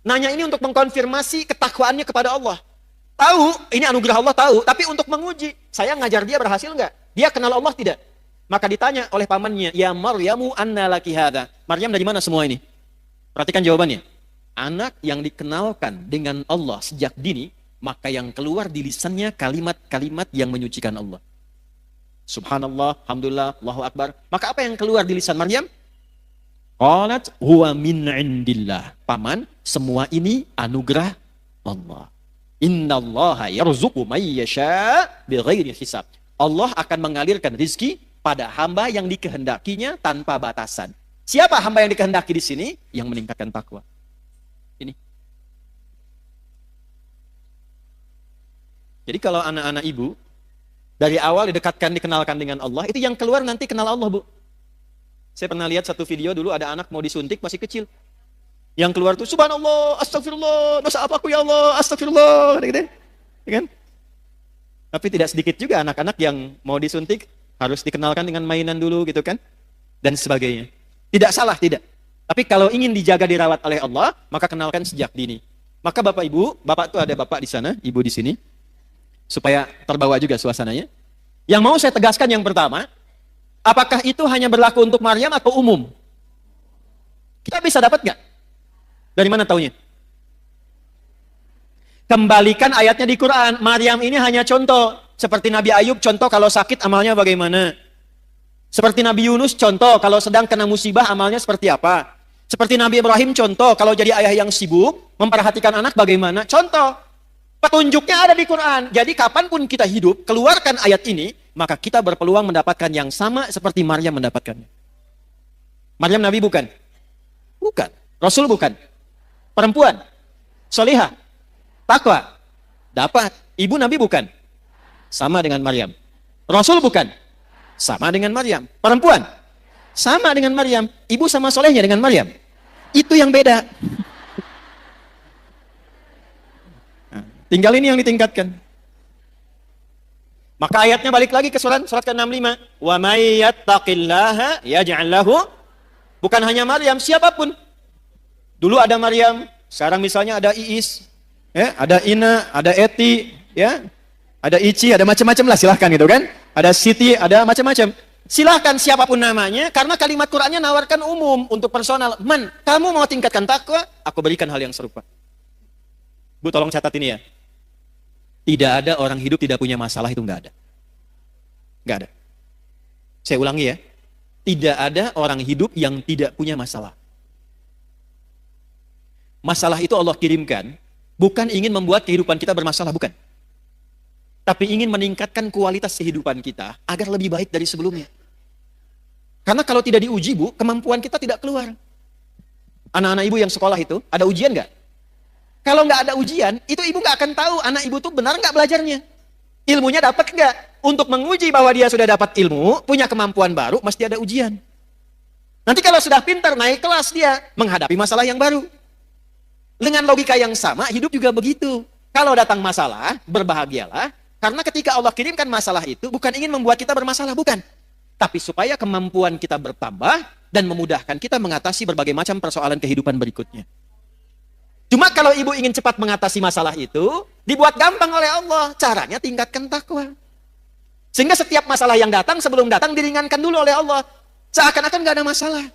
Nanya ini untuk mengkonfirmasi ketakwaannya kepada Allah. Tahu, ini anugerah Allah tahu, tapi untuk menguji, saya ngajar dia berhasil nggak? Dia kenal Allah tidak? Maka ditanya oleh pamannya, ya Maryamu anna laki hadza. Maryam dari mana semua ini? Perhatikan jawabannya. Anak yang dikenalkan dengan Allah sejak dini, maka yang keluar di lisannya kalimat-kalimat yang menyucikan Allah. Subhanallah, alhamdulillah, Allahu Akbar. Maka apa yang keluar di lisan Maryam? Qalat huwa min indillah. Paman, semua ini anugerah Allah. Innallaha yarzuqu may yasha bighairi hisab. Allah akan mengalirkan rizki pada hamba yang dikehendakinya tanpa batasan. Siapa hamba yang dikehendaki di sini? Yang meningkatkan takwa. Ini. Jadi kalau anak-anak ibu dari awal didekatkan, dikenalkan dengan Allah, itu yang keluar nanti kenal Allah, Bu. Saya pernah lihat satu video dulu, ada anak mau disuntik masih kecil. Yang keluar tuh subhanallah, astagfirullah, dosa apa aku ya Allah, astagfirullah, gitu, ya kan? Tapi tidak sedikit juga anak-anak yang mau disuntik harus dikenalkan dengan mainan dulu gitu kan, dan sebagainya. Tidak salah, tidak. Tapi kalau ingin dijaga dirawat oleh Allah, maka kenalkan sejak dini. Maka Bapak Ibu, Bapak tuh ada Bapak di sana, Ibu di sini, supaya terbawa juga suasananya. Yang mau saya tegaskan yang pertama, apakah itu hanya berlaku untuk Maryam atau umum? Kita bisa dapat nggak? Dari mana taunya? Kembalikan ayatnya di Quran. Maryam ini hanya contoh. Seperti Nabi Ayub, contoh kalau sakit amalnya bagaimana. Seperti Nabi Yunus, contoh kalau sedang kena musibah amalnya seperti apa. Seperti Nabi Ibrahim contoh, kalau jadi ayah yang sibuk, memperhatikan anak bagaimana? Contoh, petunjuknya ada di Quran. Jadi kapanpun kita hidup, keluarkan ayat ini, maka kita berpeluang mendapatkan yang sama seperti Maryam mendapatkannya. Maryam Nabi bukan? Bukan. Rasul bukan? Perempuan? Solihah? Takwa? Dapat. Ibu Nabi bukan? Sama dengan Maryam. Rasul bukan? Sama dengan Maryam. Perempuan? Sama dengan Maryam. Ibu sama solehnya dengan Maryam. Itu yang beda. Nah, tinggal ini yang ditingkatkan. Maka ayatnya balik lagi ke surat ke-65. Wa may yattaqillaha yaj'al lahu. Bukan hanya Maryam, siapapun. Dulu ada Maryam, sekarang misalnya ada Iis, ya, ada Ina, ada Eti, ya, ada Ici, ada macam-macam lah, silahkan gitu kan. Ada Siti, ada macam-macam. Silahkan siapapun namanya, karena kalimat Qur'annya nawarkan umum untuk personal. Man, kamu mau tingkatkan takwa, aku berikan hal yang serupa. Bu, tolong catat ini ya. Tidak ada orang hidup tidak punya masalah, itu nggak ada. Nggak ada. Saya ulangi ya. Tidak ada orang hidup yang tidak punya masalah. Masalah itu Allah kirimkan, bukan ingin membuat kehidupan kita bermasalah, bukan. Tapi ingin meningkatkan kualitas kehidupan kita agar lebih baik dari sebelumnya. Karena kalau tidak diuji, Bu, kemampuan kita tidak keluar. Anak-anak ibu yang sekolah itu, ada ujian nggak? Kalau nggak ada ujian, itu ibu nggak akan tahu anak ibu tuh benar nggak belajarnya. Ilmunya dapat nggak? Untuk menguji bahwa dia sudah dapat ilmu, punya kemampuan baru, mesti ada ujian. Nanti kalau sudah pintar, naik kelas dia, menghadapi masalah yang baru. Dengan logika yang sama, hidup juga begitu. Kalau datang masalah, berbahagialah. Karena ketika Allah kirimkan masalah itu, bukan ingin membuat kita bermasalah, bukan. Tapi supaya kemampuan kita bertambah dan memudahkan kita mengatasi berbagai macam persoalan kehidupan berikutnya. Cuma kalau ibu ingin cepat mengatasi masalah itu, dibuat gampang oleh Allah. Caranya tingkatkan takwa. Sehingga setiap masalah yang datang, sebelum datang diringankan dulu oleh Allah. Seakan-akan gak ada masalah.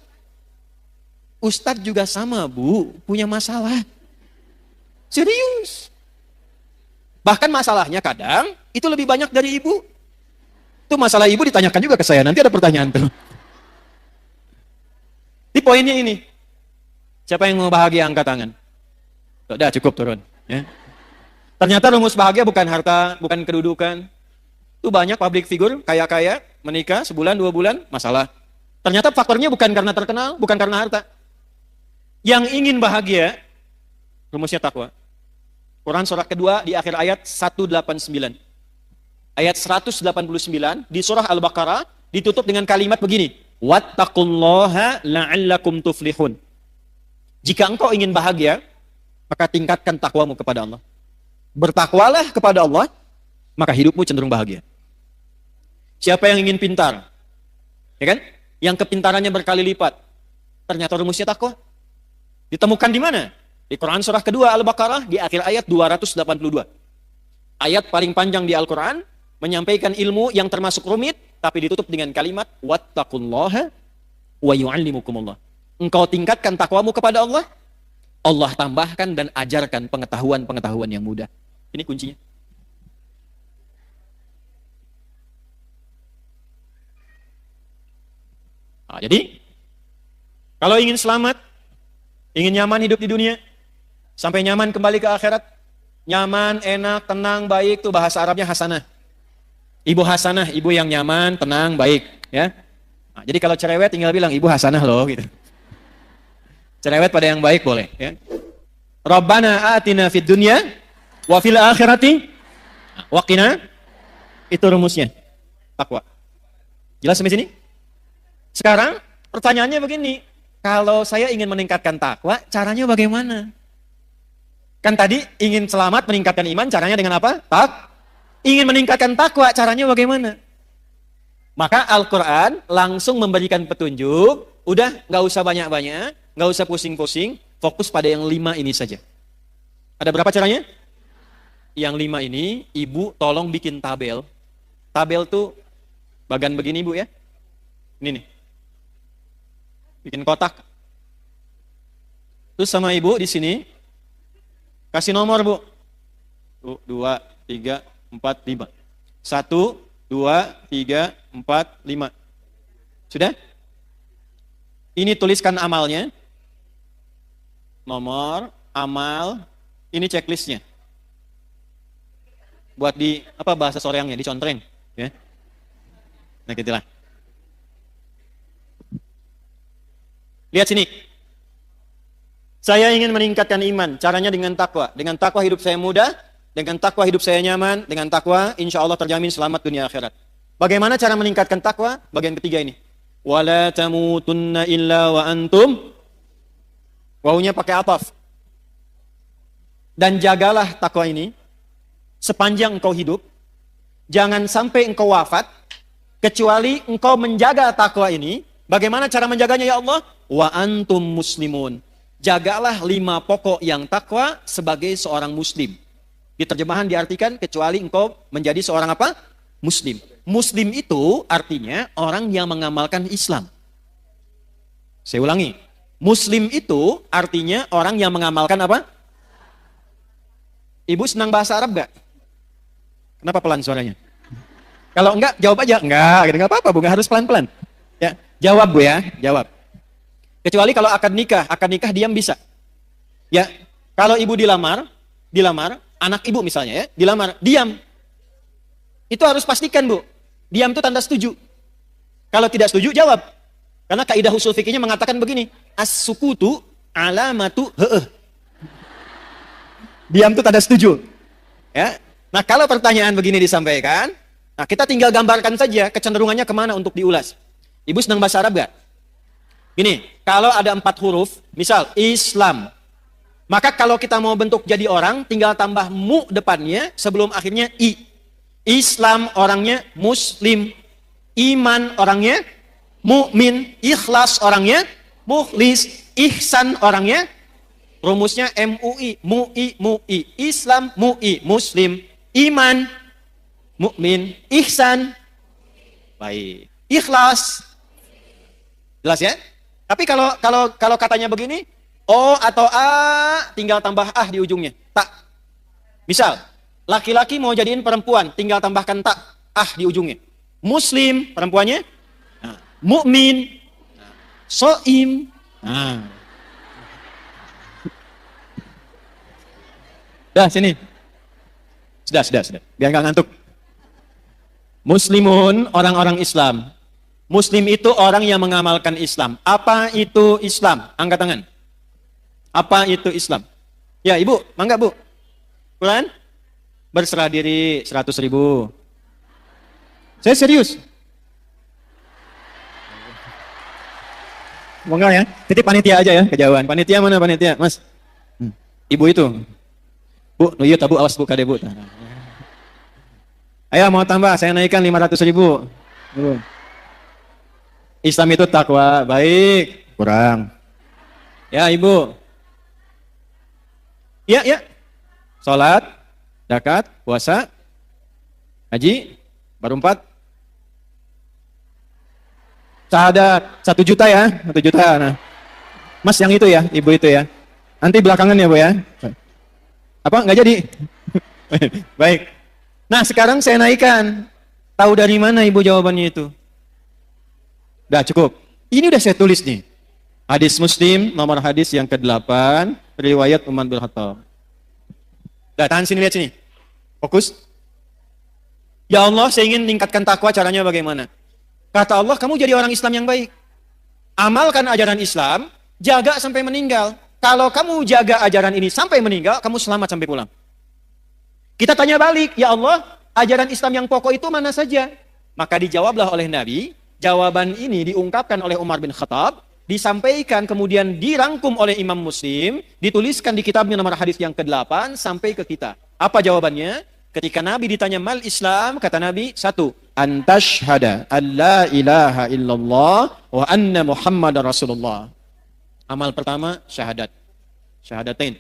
Ustadz juga sama, Bu, punya masalah. Serius. Bahkan masalahnya kadang itu lebih banyak dari ibu. Itu masalah ibu ditanyakan juga ke saya. Nanti ada pertanyaan tuh. Di poinnya ini. Siapa yang mau bahagia angkat tangan? Sudah cukup turun. Ya. Ternyata rumus bahagia bukan harta, bukan kedudukan. Itu banyak public figure, kaya-kaya, menikah sebulan, 2 bulan, masalah. Ternyata faktornya bukan karena terkenal, bukan karena harta. Yang ingin bahagia, rumusnya takwa. Quran surah kedua di akhir ayat 189. Ayat 189 di surah Al-Baqarah ditutup dengan kalimat begini. Wattaqullaha la'allakum tuflihun. Jika engkau ingin bahagia, maka tingkatkan takwamu kepada Allah. Bertakwalah kepada Allah, maka hidupmu cenderung bahagia. Siapa yang ingin pintar? Ya kan? Yang kepintarannya berkali lipat. Ternyata rumusnya takwa. Ditemukan di mana? Di Quran surah kedua Al-Baqarah di akhir ayat 282. Ayat paling panjang di Al-Quran menyampaikan ilmu yang termasuk rumit tapi ditutup dengan kalimat wattaqullaha wa yu'allimukumullah. Engkau tingkatkan takwamu kepada Allah, Allah tambahkan dan ajarkan pengetahuan-pengetahuan yang mudah. Ini kuncinya. Nah, jadi kalau ingin selamat, ingin nyaman hidup di dunia, sampai nyaman kembali ke akhirat, nyaman, enak, tenang, baik, itu bahasa Arabnya hasanah. Ibu hasanah, ibu yang nyaman, tenang, baik, ya. Nah, jadi kalau cerewet tinggal bilang ibu hasanah loh, gitu. Cerewet pada yang baik boleh, ya. Rabbana atina fid dunya wa fil akhirati wa qina. Itu rumusnya. Takwa. Jelas sampai sini? Sekarang pertanyaannya begini, kalau saya ingin meningkatkan takwa, caranya bagaimana? Kan tadi ingin selamat, meningkatkan iman, caranya dengan apa? Ingin meningkatkan takwa, caranya bagaimana? Maka Al-Quran langsung memberikan petunjuk, udah gak usah banyak-banyak, gak usah pusing-pusing, fokus pada yang 5 ini saja. Ada berapa caranya? Yang 5 ini, ibu tolong bikin tabel. Tabel tuh bagan begini, Bu, ya. Ini nih. Bikin kotak. Terus sama ibu di sini, kasih nomor, Bu. 2, 3, 4, 5. 1, 2, 3, 4, 5. Sudah? Ini tuliskan amalnya. nomor, amal, ini checklistnya. Buat di apa bahasa soreangnya, dicontreng, ya. Nah, gitulah. Lihat sini. Saya ingin meningkatkan iman. Caranya dengan takwa. Dengan takwa hidup saya mudah, dengan takwa hidup saya nyaman, dengan takwa insya Allah terjamin selamat dunia akhirat. Bagaimana cara meningkatkan takwa? Bagian ketiga ini. Wala tamutunna illa wa antum. Wawunya pakai ataf. Dan jagalah takwa ini sepanjang engkau hidup. Jangan sampai engkau wafat kecuali engkau menjaga takwa ini. Bagaimana cara menjaganya ya Allah? Wa antum muslimun. Jagalah 5 pokok yang takwa sebagai seorang muslim. Di terjemahan diartikan kecuali engkau menjadi seorang apa? Muslim. Muslim itu artinya orang yang mengamalkan Islam. Saya ulangi. Muslim itu artinya orang yang mengamalkan apa? Ibu senang bahasa Arab gak? Kenapa pelan suaranya? Kalau enggak, jawab aja. Enggak, gitu. Enggak apa-apa, Bu. Enggak harus pelan-pelan. Ya, jawab, Bu ya. Jawab. Kecuali kalau akad nikah diam bisa. Ya, kalau ibu dilamar, anak ibu misalnya ya, dilamar, diam. Itu harus pastikan, Bu. Diam itu tanda setuju. Kalau tidak setuju, jawab. Karena kaidah usul fikihnya mengatakan begini, as-sukutu alamatu heeh. Diam itu tanda setuju. Ya. Nah, kalau pertanyaan begini disampaikan, nah kita tinggal gambarkan saja kecenderungannya kemana untuk diulas. Ibu senang bahasa Arab gak? Gini, kalau ada 4 huruf, misal Islam, maka kalau kita mau bentuk jadi orang, tinggal tambah mu depannya sebelum akhirnya i. Islam orangnya muslim, iman orangnya mukmin, ikhlas orangnya mukhlis, ihsan orangnya rumusnya MUI, MUI, Islam, MUI, muslim, iman, mukmin, ihsan, baik, ikhlas. Jelas ya? Tapi kalau katanya begini, O atau A tinggal tambah ah di ujungnya. Tak. Misal, laki-laki mau jadiin perempuan, tinggal tambahkan tak ah di ujungnya. Muslim perempuannya, nah, mukmin, nah, soim. Nah. Dah sini. Sudah. Biar nggak ngantuk. Muslimun orang-orang Islam. Muslim itu orang yang mengamalkan Islam. Apa itu Islam? Angkat tangan. Apa itu Islam? Ya, Ibu, mangga, Bu. Quran? Berserah diri 100.000. Saya serius. Mangga ya. Titip panitia aja ya, kejauhan. Panitia mana panitia? Mas. Ibu itu. Bu, nuyut Bu, awas Bu, kade Bu. Ayo mau tambah, saya naikkan 500.000. Islam itu takwa, baik, kurang. Ya, Ibu. Ya. Salat, zakat, puasa, haji, baru 4. Syahadat, 1 juta ya, 1 juta. Nah. Mas yang itu ya, Ibu itu ya. Nanti belakangan ya, Bu ya. Apa? Nggak jadi? Baik. Nah, sekarang saya naikkan. Tahu dari mana Ibu jawabannya itu? Udah cukup. Ini udah saya tulis nih. Hadis Muslim, nomor hadis yang ke-8, riwayat Umar bin Khattab. Udah, tahan sini, lihat sini. Fokus. Ya Allah, saya ingin meningkatkan takwa, caranya bagaimana? Kata Allah, kamu jadi orang Islam yang baik. Amalkan ajaran Islam, jaga sampai meninggal. Kalau kamu jaga ajaran ini sampai meninggal, kamu selamat sampai pulang. Kita tanya balik, ya Allah, ajaran Islam yang pokok itu mana saja? Maka dijawablah oleh Nabi. Jawaban ini diungkapkan oleh Umar bin Khattab, disampaikan kemudian dirangkum oleh Imam Muslim, dituliskan di kitabnya nomor hadis yang ke-8 sampai ke kita. Apa jawabannya? Ketika Nabi ditanya mal Islam, kata Nabi, 1, antashhada an la ilaha illallah wa anna Muhammadar Rasulullah. Amal pertama syahadat. Syahadatain.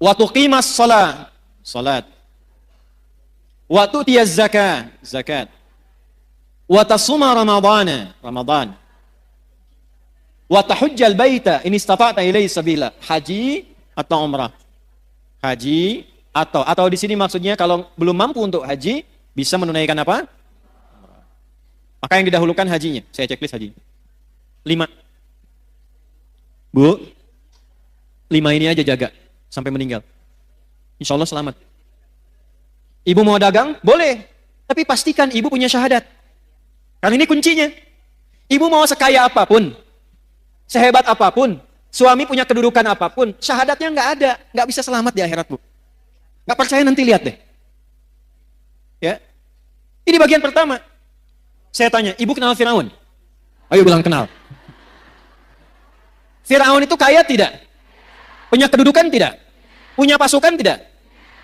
Wa tuqimas salat. Wa tu'tiyaz zakat. Wa tasuma Ramadan. Wa tahujjal baita in istata'ta ilaihi sabila. Haji atau umrah? Haji atau di sini maksudnya kalau belum mampu untuk haji bisa menunaikan apa? Maka yang didahulukan hajinya. Saya checklist haji. 5. Bu, 5 ini aja jaga sampai meninggal. Insya Allah selamat. Ibu mau dagang? Boleh. Tapi pastikan ibu punya syahadat. Karena ini kuncinya. Ibu mau sekaya apapun, sehebat apapun, suami punya kedudukan apapun, syahadatnya nggak ada, nggak bisa selamat di akhirat, Bu. Nggak percaya nanti lihat deh. Ya, ini bagian pertama. Saya tanya, ibu kenal Firaun? Ayo bilang kenal. Firaun itu kaya tidak? Punya kedudukan tidak? Punya pasukan tidak?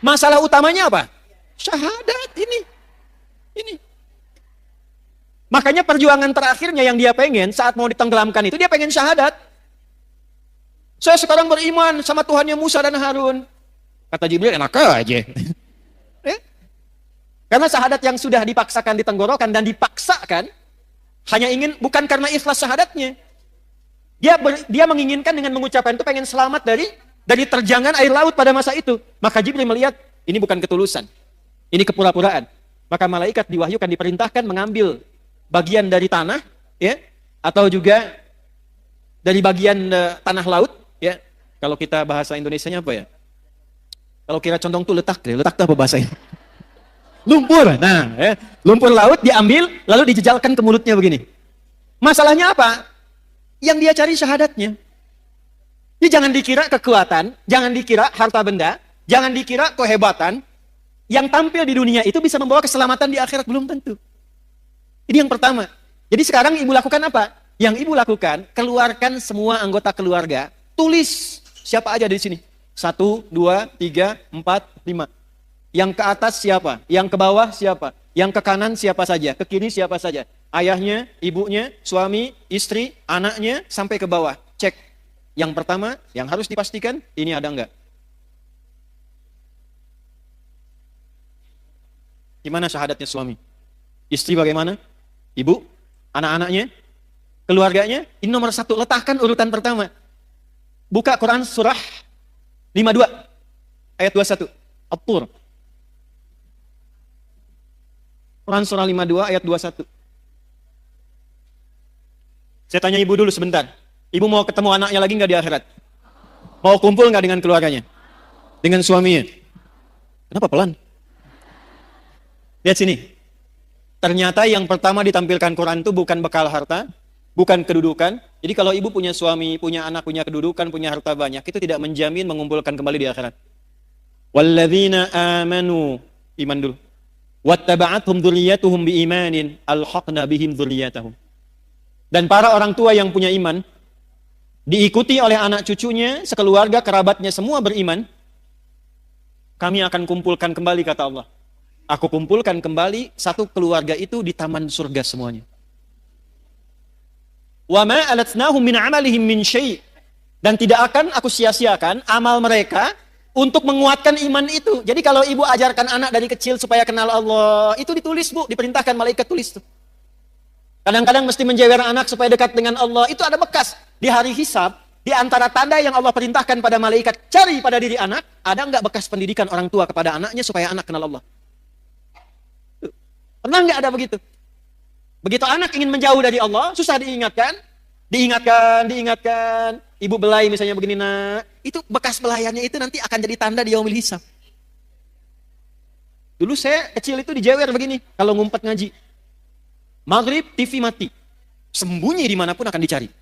Masalah utamanya apa? Syahadat ini. Makanya perjuangan terakhirnya yang dia pengen saat mau ditenggelamkan itu, dia pengen syahadat. Saya sekarang beriman sama Tuhannya Musa dan Harun. Kata Jibril, enak aja. Karena syahadat yang sudah dipaksakan di tenggorokan dan dipaksakan, hanya ingin, bukan karena ikhlas syahadatnya. Dia menginginkan dengan mengucapkan itu pengen selamat dari terjangan air laut pada masa itu. Maka Jibril melihat, ini bukan ketulusan. Ini kepura-puraan. Maka malaikat diwahyukan, diperintahkan mengambil bagian dari tanah, ya, atau juga dari bagian tanah laut, ya. Kalau kita bahasa Indonesianya apa ya? Kalau kira condong tuh letak itu apa bahasanya? Lumpur. Nah, ya, lumpur laut diambil lalu dijejalkan ke mulutnya begini. Masalahnya apa? Yang dia cari syahadatnya. Jadi jangan dikira kekuatan, jangan dikira harta benda, jangan dikira kehebatan yang tampil di dunia itu bisa membawa keselamatan di akhirat, belum tentu. Ini yang pertama. Jadi sekarang ibu lakukan apa? Yang ibu lakukan, keluarkan semua anggota keluarga, tulis siapa aja di sini. 1, 2, 3, 4, 5. Yang ke atas siapa? Yang ke bawah siapa? Yang ke kanan siapa saja? Ke kiri siapa saja? Ayahnya, ibunya, suami, istri, anaknya, sampai ke bawah. Cek. Yang pertama, yang harus dipastikan, ini ada enggak? Gimana syahadatnya suami? Istri bagaimana? Ibu? Anak-anaknya? Keluarganya? Ini nomor 1, letakkan urutan pertama. Buka Quran surah 52, ayat 21. At-Tur. Quran surah 52, ayat 21. Saya tanya ibu dulu sebentar. Ibu mau ketemu anaknya lagi nggak di akhirat? Mau kumpul nggak dengan keluarganya? Dengan suaminya? Kenapa pelan? Lihat sini. Ternyata yang pertama ditampilkan Quran itu bukan bekal harta, bukan kedudukan. Jadi kalau ibu punya suami, punya anak, punya kedudukan, punya harta banyak, itu tidak menjamin mengumpulkan kembali di akhirat. Walladzina amanu, iman dulu. Wattaba'athum dzurriyyatuhum biimanin alhaqna bihim dzurriyyatahum. Dan para orang tua yang punya iman diikuti oleh anak cucunya, sekeluarga, kerabatnya semua beriman, kami akan kumpulkan kembali, kata Allah. Aku kumpulkan kembali satu keluarga itu di taman surga semuanya. Wa ma alatnahum min amalihim min syai'. Dan tidak akan aku sia-siakan amal mereka untuk menguatkan iman itu. Jadi kalau ibu ajarkan anak dari kecil supaya kenal Allah, itu ditulis, Bu, diperintahkan malaikat tulis tuh. Kadang-kadang mesti menjewer anak supaya dekat dengan Allah, itu ada bekas. Di hari hisab, di antara tanda yang Allah perintahkan pada malaikat cari pada diri anak, ada enggak bekas pendidikan orang tua kepada anaknya supaya anak kenal Allah? Pernah nggak ada begitu? Begitu anak ingin menjauh dari Allah, susah diingatkan. Ibu belai misalnya begini, nak. Itu bekas belayannya itu nanti akan jadi tanda di yaumil hisab. Dulu saya kecil itu dijewer begini, kalau ngumpet ngaji. Maghrib, TV mati. Sembunyi dimanapun akan dicari.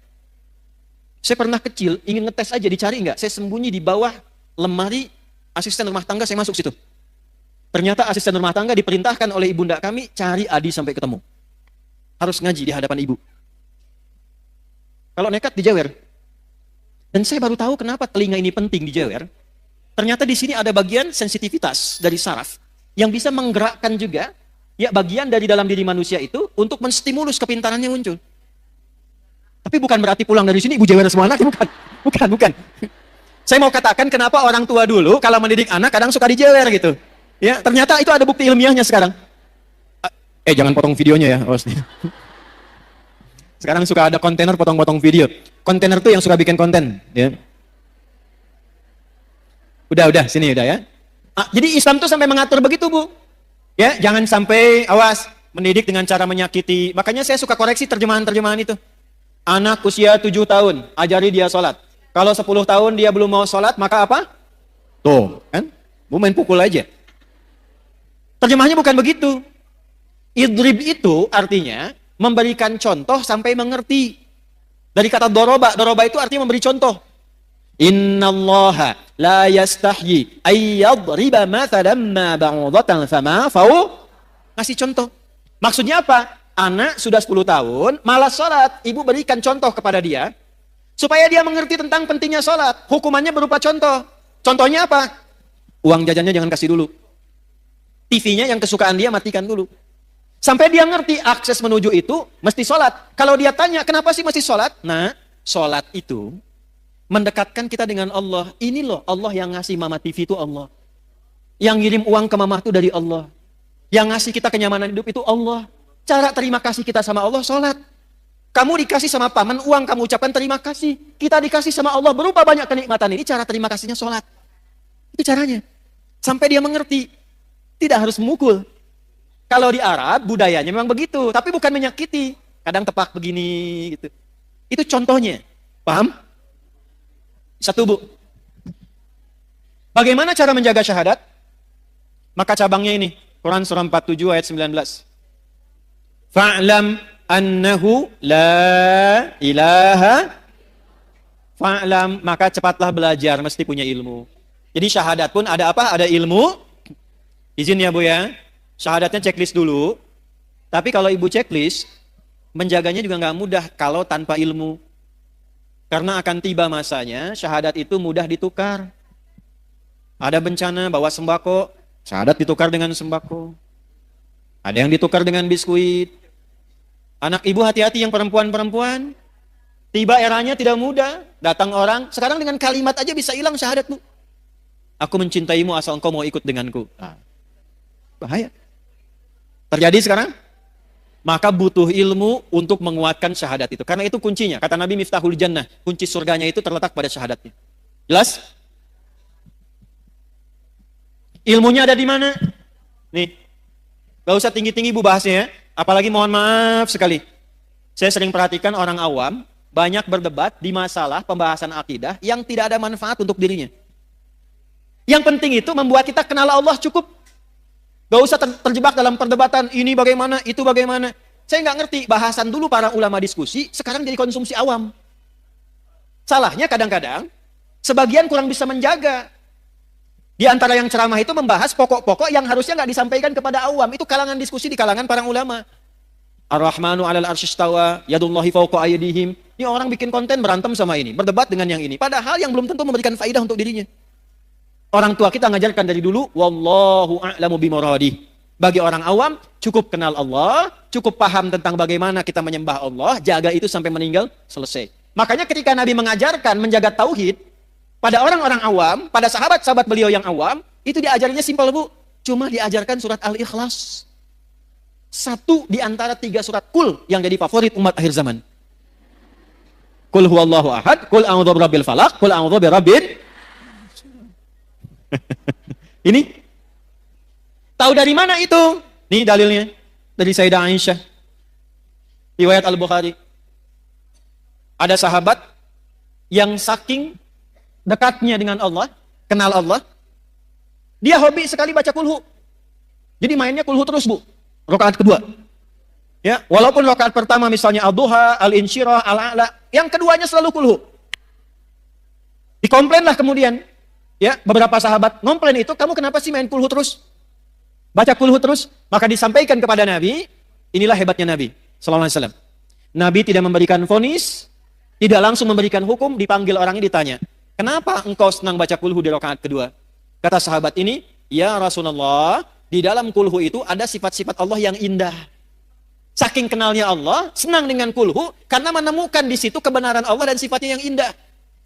Saya pernah kecil, ingin ngetes aja, dicari nggak? Saya sembunyi di bawah lemari asisten rumah tangga, saya masuk situ. Ternyata asisten rumah tangga diperintahkan oleh ibunda kami, cari Adi sampai ketemu. Harus ngaji di hadapan ibu. Kalau nekat dijewer. Dan saya baru tahu kenapa telinga ini penting dijewer. Ternyata di sini ada bagian sensitivitas dari saraf yang bisa menggerakkan juga ya bagian dari dalam diri manusia itu untuk menstimulus kepintarannya muncul. Tapi bukan berarti pulang dari sini ibu jewer semua anak, bukan. Saya mau katakan kenapa orang tua dulu kalau mendidik anak kadang suka dijewer gitu. Ya, ternyata itu ada bukti ilmiahnya sekarang. Jangan potong videonya ya. Sekarang suka ada kontainer potong-potong video. Kontainer tuh yang suka bikin konten. Ya. Udah, sini udah ya. Jadi Islam tuh sampai mengatur begitu, Bu. Ya, jangan sampai awas mendidik dengan cara menyakiti. Makanya saya suka koreksi terjemahan-terjemahan itu. Anak usia 7 tahun, ajari dia sholat. Kalau 10 tahun dia belum mau sholat, maka apa? Tuh, kan? Mau main pukul aja. Terjemahnya bukan begitu. Idrib itu artinya memberikan contoh sampai mengerti. Dari kata doroba. Doroba itu artinya memberi contoh. Innallaha la yastahyi ayyadriba mathalan ma ba'udatan fama fau. Ngasih contoh. Maksudnya apa? Anak sudah 10 tahun, malas sholat. Ibu berikan contoh kepada dia. Supaya dia mengerti tentang pentingnya sholat. Hukumannya berupa contoh. Contohnya apa? Uang jajannya jangan kasih dulu. TV-nya yang kesukaan dia matikan dulu. Sampai dia ngerti akses menuju itu mesti sholat. Kalau dia tanya kenapa sih mesti sholat? Nah, sholat itu mendekatkan kita dengan Allah. Ini loh Allah yang ngasih mama TV itu Allah. Yang ngirim uang ke mama itu dari Allah. Yang ngasih kita kenyamanan hidup itu Allah. Cara terima kasih kita sama Allah sholat. Kamu dikasih sama paman uang, kamu ucapkan terima kasih. Kita dikasih sama Allah berupa banyak kenikmatan ini. Cara terima kasihnya sholat. Itu caranya. Sampai dia mengerti. Tidak harus memukul. Kalau di Arab, budayanya memang begitu. Tapi bukan menyakiti. Kadang tepak begini. Gitu. Itu contohnya. Paham? Satu, Bu. Bagaimana cara menjaga syahadat? Maka cabangnya ini. Quran surah 47 ayat 19. Fa'lam annahu la ilaha. Fa'lam, maka cepatlah belajar. Mesti punya ilmu. Jadi syahadat pun ada apa? Ada ilmu. Izin ya Bu ya, syahadatnya checklist dulu. Tapi kalau ibu checklist, menjaganya juga nggak mudah kalau tanpa ilmu. Karena akan tiba masanya, syahadat itu mudah ditukar. Ada bencana bawa sembako, syahadat ditukar dengan sembako. Ada yang ditukar dengan biskuit. Anak ibu hati-hati yang perempuan-perempuan. Tiba eranya tidak mudah, datang orang, sekarang dengan kalimat aja bisa hilang syahadat Bu. Aku mencintaimu asal engkau mau ikut denganku. Nah. Bahaya. Terjadi sekarang? Maka butuh ilmu untuk menguatkan syahadat itu. Karena itu kuncinya. Kata Nabi Miftahul Jannah. Kunci surganya itu terletak pada syahadatnya. Jelas? Ilmunya ada di mana? Nih. Gak usah tinggi-tinggi Bu bahasnya ya. Apalagi mohon maaf sekali. Saya sering perhatikan orang awam banyak berdebat di masalah pembahasan akidah yang tidak ada manfaat untuk dirinya. Yang penting itu membuat kita kenal Allah cukup. Gak usah terjebak dalam perdebatan, ini bagaimana, itu bagaimana. Saya nggak ngerti, bahasan dulu para ulama diskusi, sekarang jadi konsumsi awam. Salahnya kadang-kadang, sebagian kurang bisa menjaga. Di antara yang ceramah itu membahas pokok-pokok yang harusnya nggak disampaikan kepada awam. Itu kalangan diskusi di kalangan para ulama. Ar-Rahmanu 'alal 'arsy istawa, yadullahi fawqa aydihim. Ini orang bikin konten berantem sama ini, berdebat dengan yang ini. Padahal yang belum tentu memberikan faidah untuk dirinya. Orang tua kita ngajarkan dari dulu, wallahu a'lamu bimuradih. Bagi orang awam, cukup kenal Allah, cukup paham tentang bagaimana kita menyembah Allah, jaga itu sampai meninggal, selesai. Makanya ketika Nabi mengajarkan menjaga tauhid, pada orang-orang awam, pada sahabat-sahabat beliau yang awam, itu diajarnya simpel Bu. Cuma diajarkan surat Al-Ikhlas. Satu di antara 3 surat kul yang jadi favorit umat akhir zaman. Kul huwallahu ahad, kul a'udzu birabbil falaq, kul a'udzu birabbin. Ini tahu dari mana itu? Nih dalilnya dari Sayyidah Aisyah. Riwayat Al-Bukhari. Ada sahabat yang saking dekatnya dengan Allah, kenal Allah, dia hobi sekali baca kulhu. Jadi mainnya kulhu terus Bu. Rakaat kedua. Ya, walaupun rakaat pertama misalnya Al-Duha, Al-Insyirah, Al-A'la, yang keduanya selalu kulhu. Dikomplainlah kemudian. Ya, beberapa sahabat ngomplain itu, kamu kenapa sih main kulhu terus? Baca kulhu terus? Maka disampaikan kepada Nabi, inilah hebatnya Nabi sallallahu alaihi wasallam. Nabi tidak memberikan vonis, tidak langsung memberikan hukum, dipanggil orangnya ditanya, kenapa engkau senang baca kulhu di rakaat kedua? Kata sahabat ini, ya Rasulullah, di dalam kulhu itu ada sifat-sifat Allah yang indah. Saking kenalnya Allah, senang dengan kulhu, karena menemukan di situ kebenaran Allah dan sifatnya yang indah.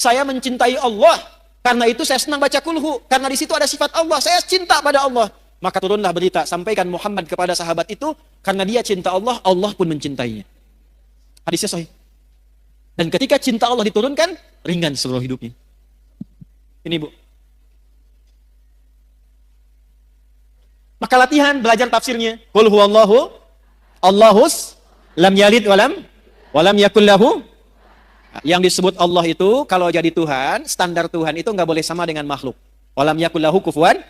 Saya mencintai Allah. Karena itu saya senang baca kulhu. Karena di situ ada sifat Allah. Saya cinta pada Allah. Maka turunlah berita. Sampaikan Muhammad kepada sahabat itu. Karena dia cinta Allah, Allah pun mencintainya. Hadisnya sahih. Dan ketika cinta Allah diturunkan, ringan seluruh hidupnya. Ini Bu. Maka latihan, belajar tafsirnya. Qul huwallahu, Allahus, lam yalid walam yakul lahu. Yang disebut Allah itu, kalau jadi Tuhan, standar Tuhan itu nggak boleh sama dengan makhluk. Walam yakul lahu kufuwan.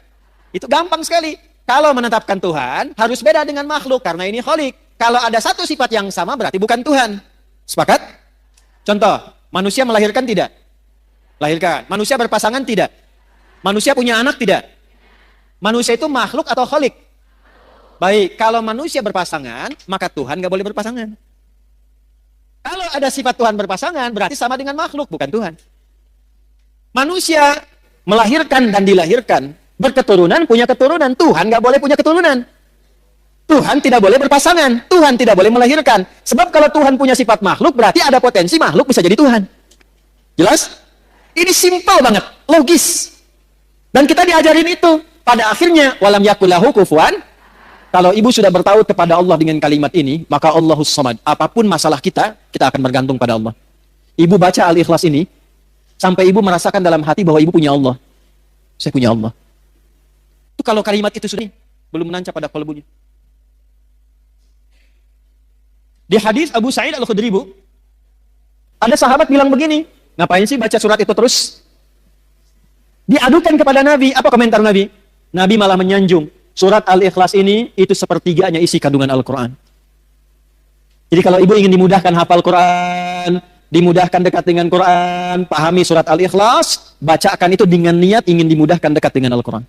Itu gampang sekali. Kalau menetapkan Tuhan, harus beda dengan makhluk, karena ini Khalik. Kalau ada satu sifat yang sama, berarti bukan Tuhan. Sepakat? Contoh, manusia melahirkan tidak? Lahirkan. Manusia berpasangan tidak? Manusia punya anak tidak? Manusia itu makhluk atau Khalik? Baik, kalau manusia berpasangan, maka Tuhan nggak boleh berpasangan. Kalau ada sifat Tuhan berpasangan, berarti sama dengan makhluk, bukan Tuhan. Manusia melahirkan dan dilahirkan, berketurunan, punya keturunan. Tuhan nggak boleh punya keturunan. Tuhan tidak boleh berpasangan. Tuhan tidak boleh melahirkan. Sebab kalau Tuhan punya sifat makhluk, berarti ada potensi makhluk bisa jadi Tuhan. Jelas? Ini simpel banget, logis. Dan kita diajarin itu. Pada akhirnya, walam yakul lahu kufuwan. Kalau ibu sudah bertaut kepada Allah dengan kalimat ini, maka Allahus Samad. Apapun masalah kita akan bergantung pada Allah. Ibu baca Al-Ikhlas ini, sampai ibu merasakan dalam hati bahwa ibu punya Allah. Saya punya Allah. Itu kalau kalimat itu sudah belum menancap pada kalbunya. Di hadis Abu Sa'id Al-Khudri, Bu, ada sahabat bilang begini, ngapain sih baca surat itu terus? Diadukan kepada Nabi, apa komentar Nabi? Nabi malah menyanjung. Surat Al-Ikhlas ini, itu sepertiganya isi kandungan Al-Quran. Jadi kalau ibu ingin dimudahkan hafal Quran, dimudahkan dekat dengan Quran, pahami surat Al-Ikhlas, bacakan itu dengan niat ingin dimudahkan dekat dengan Al-Quran.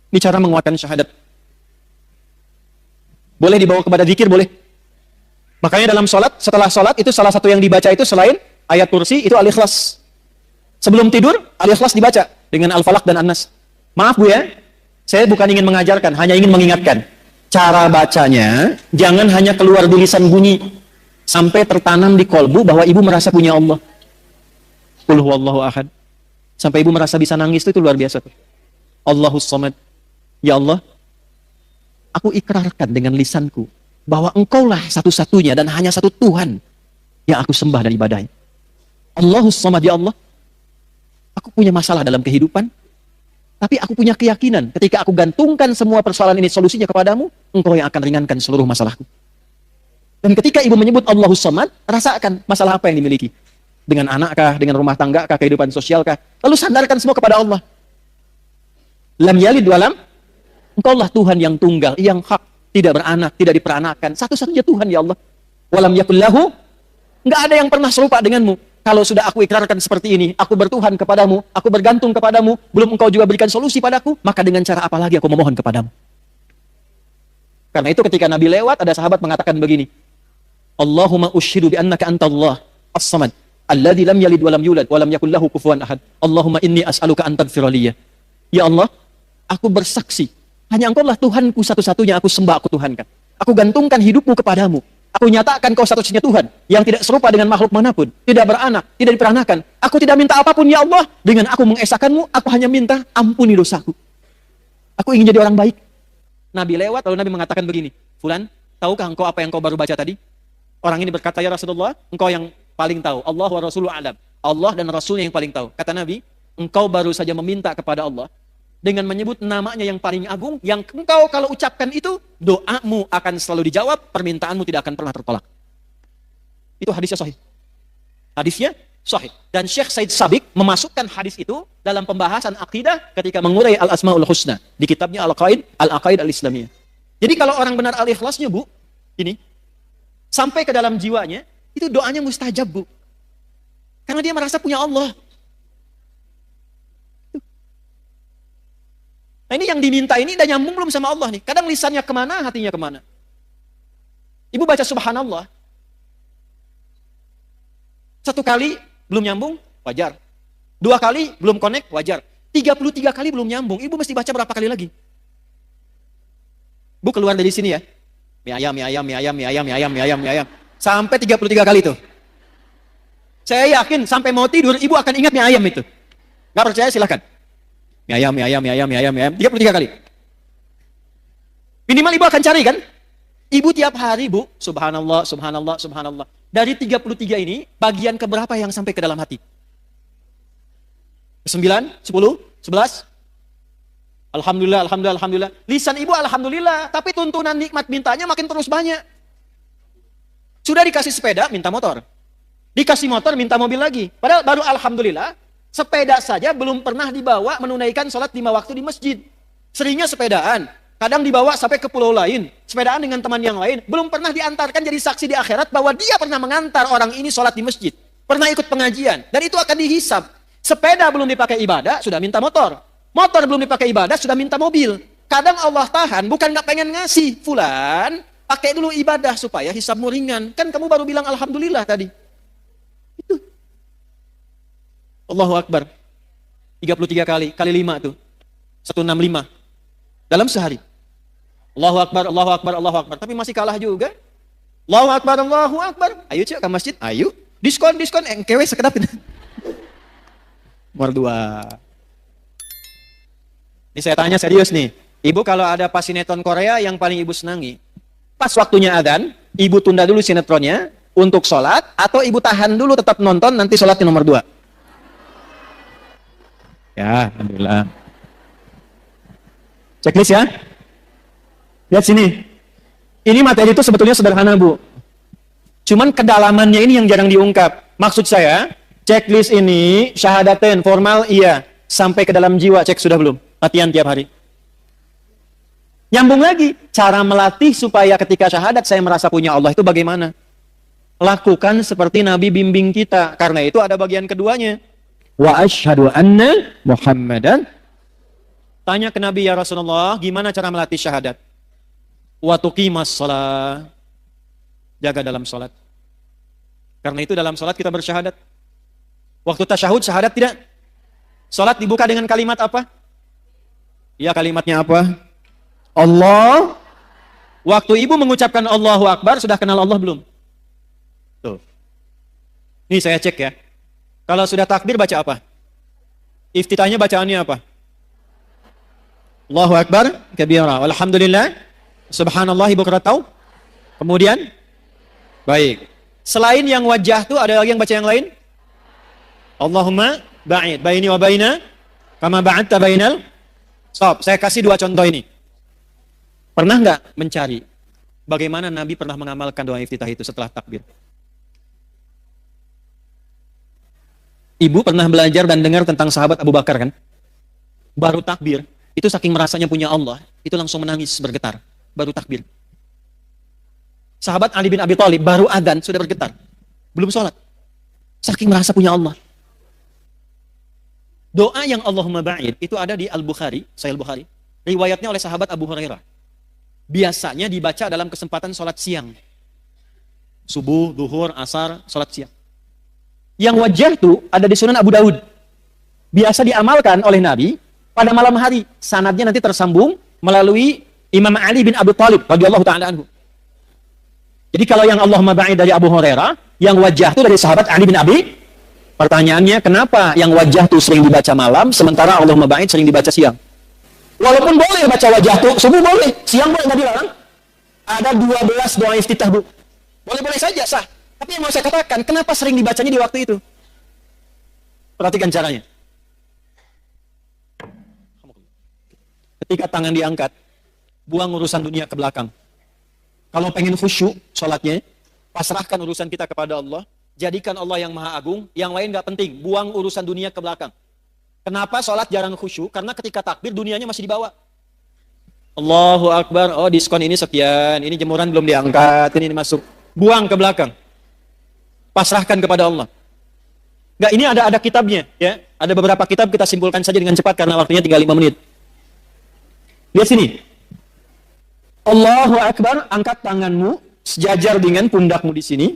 Ini cara menguatkan syahadat. Boleh dibawa kepada zikir, boleh. Makanya dalam sholat, setelah sholat, itu salah satu yang dibaca itu selain ayat kursi, itu Al-Ikhlas. Sebelum tidur, Al-Ikhlas dibaca dengan Al-Falaq dan An-Nas. Maaf Bu ya, saya bukan ingin mengajarkan, hanya ingin mengingatkan. Cara bacanya, jangan hanya keluar di lisan bunyi, sampai tertanam di kolbu bahwa ibu merasa punya Allah. Qul huwallahu ahad. Sampai ibu merasa bisa nangis, itu luar biasa tuh. Allahus Samad. Ya Allah, aku ikrarkan dengan lisanku, bahwa engkaulah satu-satunya dan hanya satu Tuhan yang aku sembah dan ibadahi. Allahus Samad, ya Allah. Aku punya masalah dalam kehidupan, tapi aku punya keyakinan ketika aku gantungkan semua persoalan ini solusinya kepadamu, engkau yang akan ringankan seluruh masalahku. Dan ketika ibu menyebut Allahus Samad, rasakan masalah apa yang dimiliki. Dengan anakkah, dengan rumah tanggakah, kehidupan sosialkah. Lalu sandarkan semua kepada Allah. Lam yalid walam, engkaulah Tuhan yang tunggal, yang hak, tidak beranak, tidak diperanakan. Satu-satunya Tuhan, ya Allah. Walam yakul lahu, enggak ada yang pernah serupa denganmu. Kalau sudah aku ikrarkan seperti ini, aku bertuhan kepadamu, aku bergantung kepadamu, belum engkau juga berikan solusi padaku, maka dengan cara apa lagi aku memohon kepadamu? Karena itu ketika Nabi lewat, ada sahabat mengatakan begini, Allahumma ushidu bi annaka anta Allah, as-samad, alladhi lam yalid wa lam yulad, wa lam yakul lahu kufuwan ahad. Allahumma inni as'aluka an taghfira liya. Ya Allah, aku bersaksi, hanya engkau lah Tuhanku satu-satunya, aku sembah, aku tuhankan. Aku gantungkan hidupmu kepadamu. Aku nyatakan kau satu-satunya Tuhan yang tidak serupa dengan makhluk manapun, tidak beranak, tidak diperanakan. Aku tidak minta apapun, ya Allah. Dengan aku mengesahkanmu, aku hanya minta ampuni dosaku. Aku ingin jadi orang baik. Nabi lewat, lalu Nabi mengatakan begini, Fulan, tahukah engkau apa yang kau baru baca tadi? Orang ini berkata, ya Rasulullah, engkau yang paling tahu. Allah wa Rasuluhu a'lam. Allah dan Rasulnya yang paling tahu. Kata Nabi, engkau baru saja meminta kepada Allah dengan menyebut namanya yang paling agung, yang engkau kalau ucapkan itu, doamu akan selalu dijawab, permintaanmu tidak akan pernah tertolak. Itu hadisnya sahih. Hadisnya sahih. Dan Syekh Said Sabiq memasukkan hadis itu dalam pembahasan akidah ketika mengurai Al-Asma'ul Husna di kitabnya Al-Aqaid Al-Islamiyah. Jadi kalau orang benar Al-Ikhlasnya, Bu, ini sampai ke dalam jiwanya, itu doanya mustajab, Bu. Karena dia merasa punya Allah. Nah ini yang diminta ini udah nyambung belum sama Allah nih. Kadang lisannya kemana, hatinya kemana. Ibu baca subhanallah. Satu kali belum nyambung, wajar. Dua kali belum connect, wajar. 33 kali belum nyambung. Ibu mesti baca berapa kali lagi? Bu keluar dari sini ya. Mie ayam, mie ayam, mie ayam, mie ayam, mie ayam, mie ayam, mie ayam. Sampai 33 kali itu. Saya yakin sampai mau tidur, ibu akan ingat mie ayam itu. Gak percaya silahkan. Mie ayam, mie ayam, mie ayam, mie ayam, mie ayam. 33 kali. Minimal ibu akan cari kan? Ibu tiap hari, Bu, subhanallah, subhanallah, subhanallah. Dari 33 ini, bagian keberapa yang sampai ke dalam hati? 9, 10, 11? Alhamdulillah, alhamdulillah, alhamdulillah. Lisan ibu alhamdulillah, tapi tuntunan nikmat mintanya makin terus banyak. Sudah dikasih sepeda, minta motor. Dikasih motor, minta mobil lagi. Padahal baru alhamdulillah, sepeda saja belum pernah dibawa menunaikan sholat 5 waktu di masjid. Seringnya sepedaan. Kadang dibawa sampai ke pulau lain. Sepedaan dengan teman yang lain. Belum pernah diantarkan jadi saksi di akhirat bahwa dia pernah mengantar orang ini sholat di masjid. Pernah ikut pengajian. Dan itu akan dihisab. Sepeda belum dipakai ibadah, sudah minta motor. Motor belum dipakai ibadah, sudah minta mobil. Kadang Allah tahan, bukan gak pengen ngasih. Fulan, pakai dulu ibadah supaya hisabmu ringan. Kan kamu baru bilang alhamdulillah tadi. Itu. Allahu Akbar. 33 kali 5 tuh. 165. Dalam sehari. Allahu Akbar, Allahu Akbar, Allahu Akbar. Tapi masih kalah juga. Allahu Akbar, Allahu Akbar. Ayo cik ke masjid, ayo. Diskon, engkewe sekedap. Nomor 2. Ini saya tanya serius nih. Ibu kalau ada pas sinetron Korea yang paling ibu senangi, pas waktunya adzan, ibu tunda dulu sinetronnya untuk sholat, atau ibu tahan dulu tetap nonton, nanti sholatnya nomor 2? Ya, alhamdulillah. Checklist ya. Lihat sini. Ini materi itu sebetulnya sederhana, Bu. Cuman kedalamannya ini yang jarang diungkap. Maksud saya, checklist ini, syahadaten, formal, iya. Sampai ke dalam jiwa, cek sudah belum? Latihan tiap hari. Nyambung lagi, cara melatih supaya ketika syahadat saya merasa punya Allah itu bagaimana? Lakukan seperti Nabi bimbing kita. Karena itu ada bagian keduanya. Wa asyhadu anna Muhammadan. Tanya ke Nabi, ya Rasulullah, gimana cara melatih syahadat? Wa tuqimas shalah. Jaga dalam salat. Karena itu dalam salat kita bersyahadat. Waktu tasyahud syahadat tidak? Salat dibuka dengan kalimat apa? Ya, kalimatnya apa? Allah. Waktu ibu mengucapkan Allahu Akbar, sudah kenal Allah belum? Tuh. Nih saya cek ya. Kalau sudah takbir baca apa? Iftitahnya bacaannya apa? Allahu Akbar kabira. Alhamdulillah. Subhanallah bukratan. Kemudian? Baik. Selain yang wajah tuh ada lagi yang baca yang lain? Allahumma ba'id baini wa baina kama ba'adta bainal. Stop, saya kasih 2 contoh ini. Pernah nggak mencari bagaimana Nabi pernah mengamalkan doa iftitah itu setelah takbir? Ibu pernah belajar dan dengar tentang sahabat Abu Bakar kan? Baru takbir, itu saking merasanya punya Allah, itu langsung menangis bergetar. Baru takbir. Sahabat Ali bin Abi Thalib baru adzan sudah bergetar. Belum sholat. Saking merasa punya Allah. Doa yang Allahumma ba'id itu ada di Al-Bukhari, Sahih Al-Bukhari. Riwayatnya oleh sahabat Abu Hurairah. Biasanya dibaca dalam kesempatan sholat siang. Subuh, duhur, asar, sholat siang. Yang wajah itu ada di Sunan Abu Daud. Biasa diamalkan oleh Nabi pada malam hari. Sanadnya nanti tersambung melalui Imam Ali bin Abi Thalib radhiyallahu ta'ala anhu. Jadi kalau yang Allahumma ba'id dari Abu Hurairah, yang wajah itu dari sahabat Ali bin Abi. Pertanyaannya, kenapa yang wajah itu sering dibaca malam, sementara Allahumma ba'id sering dibaca siang? Walaupun boleh baca wajah tuh, subuh boleh, siang boleh, nggak dilarang. Ada 12 doa iftitah, Bu. Boleh-boleh saja, sah. Tapi yang mau saya katakan, kenapa sering dibacanya di waktu itu? Perhatikan caranya. Ketika tangan diangkat, buang urusan dunia ke belakang. Kalau pengen khusyuk sholatnya, pasrahkan urusan kita kepada Allah, jadikan Allah yang maha agung, yang lain nggak penting, buang urusan dunia ke belakang. Kenapa sholat jarang khusyuk? Karena ketika takbir dunianya masih dibawa. Allahu Akbar, oh diskon ini sekian, ini jemuran belum diangkat, ini masuk. Buang ke belakang. Pasrahkan kepada Allah. Enggak, ini ada kitabnya, ya. Ada beberapa kitab, kita simpulkan saja dengan cepat karena waktunya tinggal 5 menit. Lihat sini. Allahu Akbar, angkat tanganmu sejajar dengan pundakmu di sini,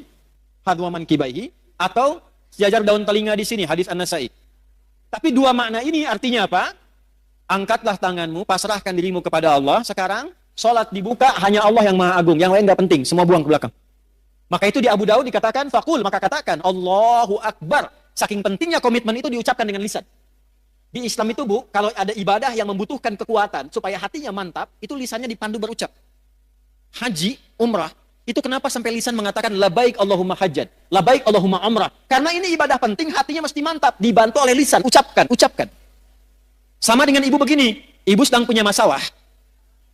hadwaman kibaihi, atau sejajar daun telinga di sini, hadis An-Nasai. Tapi 2 makna ini artinya apa? Angkatlah tanganmu, pasrahkan dirimu kepada Allah. Sekarang, sholat dibuka, hanya Allah yang maha agung. Yang lain gak penting, semua buang ke belakang. Maka itu di Abu Daud dikatakan, faqul, maka katakan, Allahu Akbar. Saking pentingnya komitmen itu diucapkan dengan lisan. Di Islam itu, Bu, kalau ada ibadah yang membutuhkan kekuatan, supaya hatinya mantap, itu lisannya dipandu berucap. Haji, umrah, itu kenapa sampai lisan mengatakan labaik Allahumma hajjat, labaik Allahumma umrah? Karena ini ibadah penting, hatinya mesti mantap, dibantu oleh lisan, ucapkan. Sama dengan ibu begini, ibu sedang punya masalah,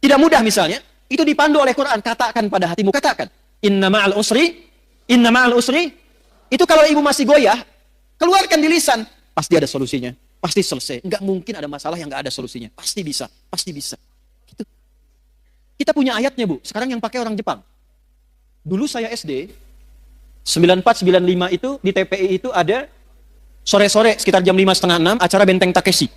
tidak mudah misalnya, itu dipandu oleh Quran, katakan pada hatimu, katakan, inna ma'al usri Inna ma'al usri. Itu kalau ibu masih goyah, keluarkan di lisan. Pasti ada solusinya. Pasti selesai. Nggak mungkin ada masalah yang nggak ada solusinya. Pasti bisa. Pasti bisa. Gitu. Kita punya ayatnya, Bu. Sekarang yang pakai orang Jepang. Dulu saya SD, 94-95 itu, di TPI itu ada sore-sore, sekitar jam 5:30, 6, acara Benteng Takeshi.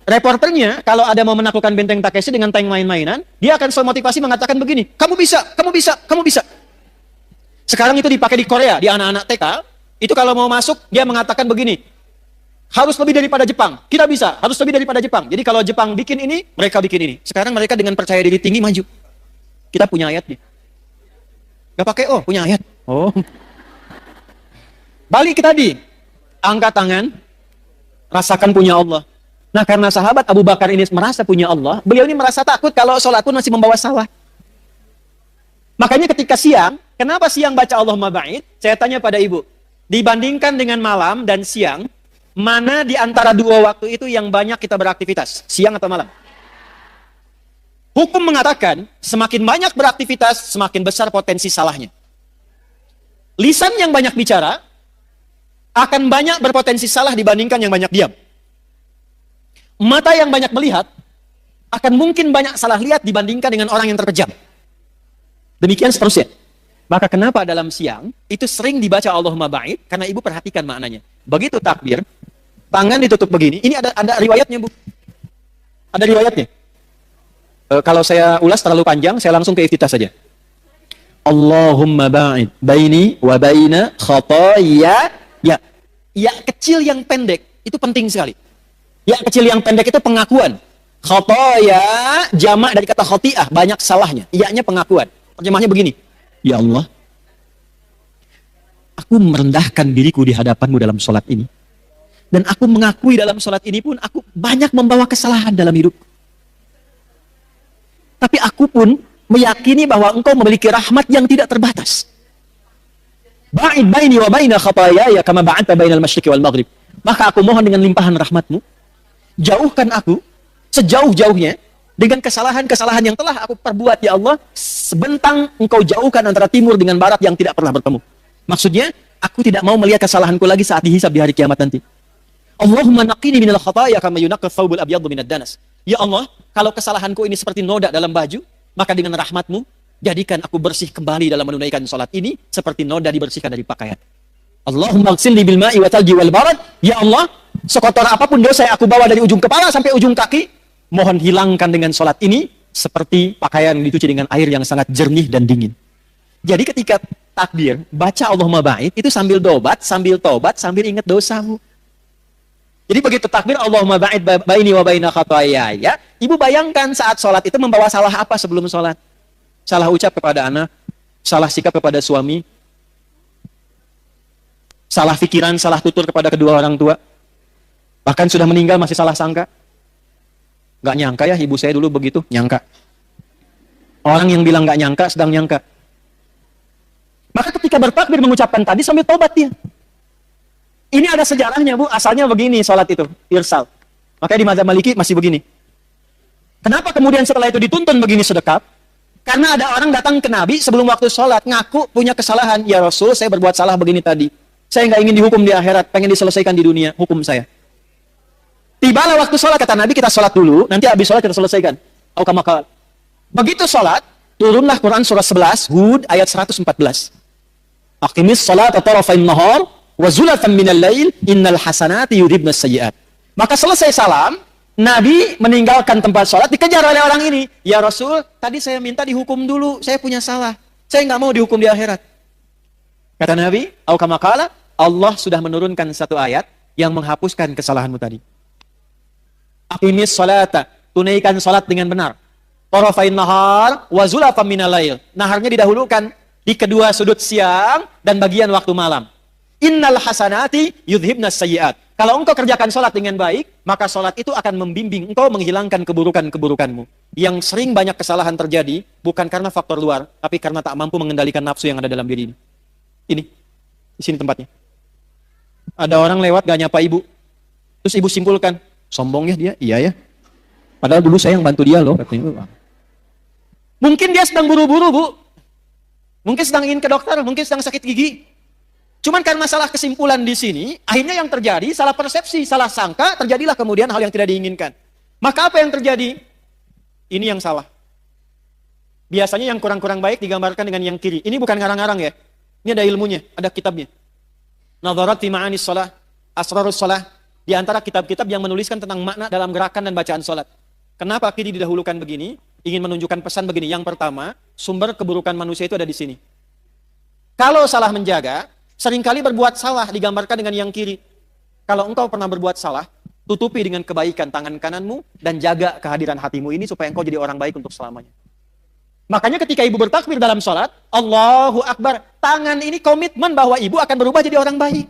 Reporternya, kalau ada mau menaklukkan Benteng Takeshi dengan tank main-mainan, dia akan selalu motivasi mengatakan begini, kamu bisa, kamu bisa, kamu bisa. Sekarang itu dipakai di Korea, di anak-anak TK, itu kalau mau masuk, dia mengatakan begini, harus lebih daripada Jepang, kita bisa, harus lebih daripada Jepang. Jadi kalau Jepang bikin ini, mereka bikin ini. Sekarang mereka dengan percaya diri tinggi maju. Kita punya ayatnya. Gak pakai, oh punya ayat. Oh. Balik ke tadi, angkat tangan, rasakan punya Allah. Nah, karena sahabat Abu Bakar ini merasa punya Allah, beliau ini merasa takut kalau sholat pun masih membawa salah. Makanya ketika siang, kenapa siang baca Allahumma ba'id? Saya tanya pada ibu, dibandingkan dengan malam dan siang, mana di antara dua waktu itu yang banyak kita beraktivitas? Siang atau malam? Hukum mengatakan, semakin banyak beraktivitas, semakin besar potensi salahnya. Lisan yang banyak bicara, akan banyak berpotensi salah dibandingkan yang banyak diam. Mata yang banyak melihat, akan mungkin banyak salah lihat dibandingkan dengan orang yang terkejam. Demikian seterusnya. Maka kenapa dalam siang, itu sering dibaca Allahumma ba'id, karena ibu perhatikan maknanya. Begitu takbir, tangan ditutup begini, ini ada riwayatnya, Bu. Ada riwayatnya. Kalau saya ulas terlalu panjang, saya langsung ke iftitah saja. Allahumma ba'id baini wa baina khataaya. Ya kecil yang pendek, itu penting sekali. Ya kecil yang pendek itu pengakuan. Khotoya jamak dari kata khoti'ah, banyak salahnya. Iya-nya pengakuan. Terjemahnya begini. Ya Allah, aku merendahkan diriku di hadapanmu dalam sholat ini. Dan aku mengakui dalam sholat ini pun aku banyak membawa kesalahan dalam hidup. Tapi aku pun meyakini bahwa engkau memiliki rahmat yang tidak terbatas. Ba'id baini wa baina khataaya kama ba'adta bainal masyriqi wal maghrib. Maka aku mohon dengan limpahan rahmatmu, jauhkan aku sejauh-jauhnya dengan kesalahan-kesalahan yang telah aku perbuat, ya Allah, sebentang engkau jauhkan antara timur dengan barat yang tidak pernah bertemu. Maksudnya, aku tidak mau melihat kesalahanku lagi saat dihisab di hari kiamat nanti. Allahumma naqini minal khataaya kama yunaqqa thawbul abyaddu minad danas. Ya Allah, kalau kesalahanku ini seperti noda dalam baju, maka dengan rahmatmu, jadikan aku bersih kembali dalam menunaikan sholat ini, seperti noda dibersihkan dari pakaian. Allahumma ghsilni bil ma'i wa thalji wal barad. Ya Allah, sekotor apapun dosa yang aku bawa dari ujung kepala sampai ujung kaki, mohon hilangkan dengan sholat ini, seperti pakaian yang dicuci dengan air yang sangat jernih dan dingin. Jadi ketika takbir, baca Allahumma ba'id, itu sambil tobat, sambil ingat dosamu. Jadi begitu takbir Allahumma ba'id baini wa baina khataaya, ya, ibu bayangkan saat sholat itu membawa salah apa sebelum sholat? Salah ucap kepada anak, salah sikap kepada suami, salah pikiran, salah tutur kepada kedua orang tua, bahkan sudah meninggal masih salah sangka. Gak nyangka ya, ibu saya dulu begitu, nyangka. Orang yang bilang gak nyangka, sedang nyangka. Maka ketika bertakbir mengucapkan tadi sambil tobat dia. Ini ada sejarahnya, Bu, asalnya begini sholat itu, irsal. Makanya di mazhab Maliki masih begini. Kenapa kemudian setelah itu dituntun begini sedekap? Karena ada orang datang ke Nabi sebelum waktu sholat, ngaku punya kesalahan. Ya Rasul, saya berbuat salah begini tadi. Saya nggak ingin dihukum di akhirat, pengen diselesaikan di dunia, hukum saya. Tibalah waktu sholat, kata Nabi, kita sholat dulu, nanti habis sholat kita selesaikan. Begitu sholat, turunlah Quran surah 11, Hud, ayat 114. Aqimis sholat tarafain nahar, wa zulatan minal lail, innal hasanati yudhibnas sayyi'at. Maka selesai salam, Nabi meninggalkan tempat sholat, dikejar oleh orang ini. Ya Rasul, tadi saya minta dihukum dulu, saya punya salah. Saya nggak mau dihukum di akhirat. Kata Nabi, Aukamakala, Allah sudah menurunkan satu ayat yang menghapuskan kesalahanmu tadi. Aqimis sholata, tunaikan sholat dengan benar. Tarafain nahar, wa zulatan minal lail. Naharnya didahulukan di kedua sudut siang dan bagian waktu malam. Innal hasanati yudhibnas sayyi'at. Kalau engkau kerjakan sholat dengan baik, maka sholat itu akan membimbing engkau menghilangkan keburukan-keburukanmu. Yang sering banyak kesalahan terjadi, bukan karena faktor luar, tapi karena tak mampu mengendalikan nafsu yang ada dalam diri ini. Ini, di sini tempatnya. Ada orang lewat gak nyapa ibu. Terus ibu simpulkan, sombongnya dia, iya ya. Padahal dulu saya yang bantu dia loh. Mungkin dia sedang buru-buru, Bu. Mungkin sedang ingin ke dokter, mungkin sedang sakit gigi. Cuman karena masalah kesimpulan di sini, akhirnya yang terjadi salah persepsi, salah sangka, terjadilah kemudian hal yang tidak diinginkan. Maka apa yang terjadi? Ini yang salah. Biasanya yang kurang-kurang baik digambarkan dengan yang kiri. Ini bukan ngarang-ngarang ya. Ini ada ilmunya, ada kitabnya. Nadharat fi ma'anis shalah, asrarus shalah. Di antara kitab-kitab yang menuliskan tentang makna dalam gerakan dan bacaan salat. Kenapa kiri didahulukan begini? Ingin menunjukkan pesan begini. Yang pertama, sumber keburukan manusia itu ada di sini. Kalau salah menjaga, seringkali berbuat salah digambarkan dengan yang kiri. Kalau engkau pernah berbuat salah, tutupi dengan kebaikan tangan kananmu dan jaga kehadiran hatimu ini supaya engkau jadi orang baik untuk selamanya. Makanya ketika ibu bertakbir dalam sholat, Allahu Akbar, tangan ini komitmen bahwa ibu akan berubah jadi orang baik.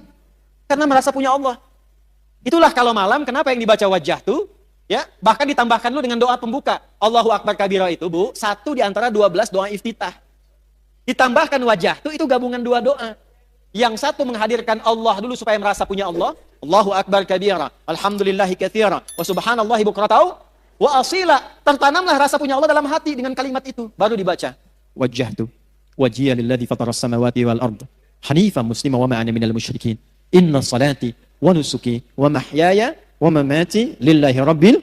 Karena merasa punya Allah. Itulah kalau malam, kenapa yang dibaca wajah tuh, ya, bahkan ditambahkan dulu dengan doa pembuka. Allahu Akbar kabira itu, Bu, satu di antara 12 doa iftitah. Ditambahkan wajah tuh, itu gabungan dua doa. Yang satu menghadirkan Allah dulu supaya merasa punya Allah. Allahu Akbar kabira, alhamdulillahi katsira, wa subhanallahi bukratan wa asila. Tertanamlah rasa punya Allah dalam hati dengan kalimat itu. Baru dibaca. Wajjahtu wajhiya lilladzi fataras samawati wal ard hanifan muslima wa ma ana minal musyrikin. Inna salati wa nusuki wa mahyaya wa mamati lillahi rabbil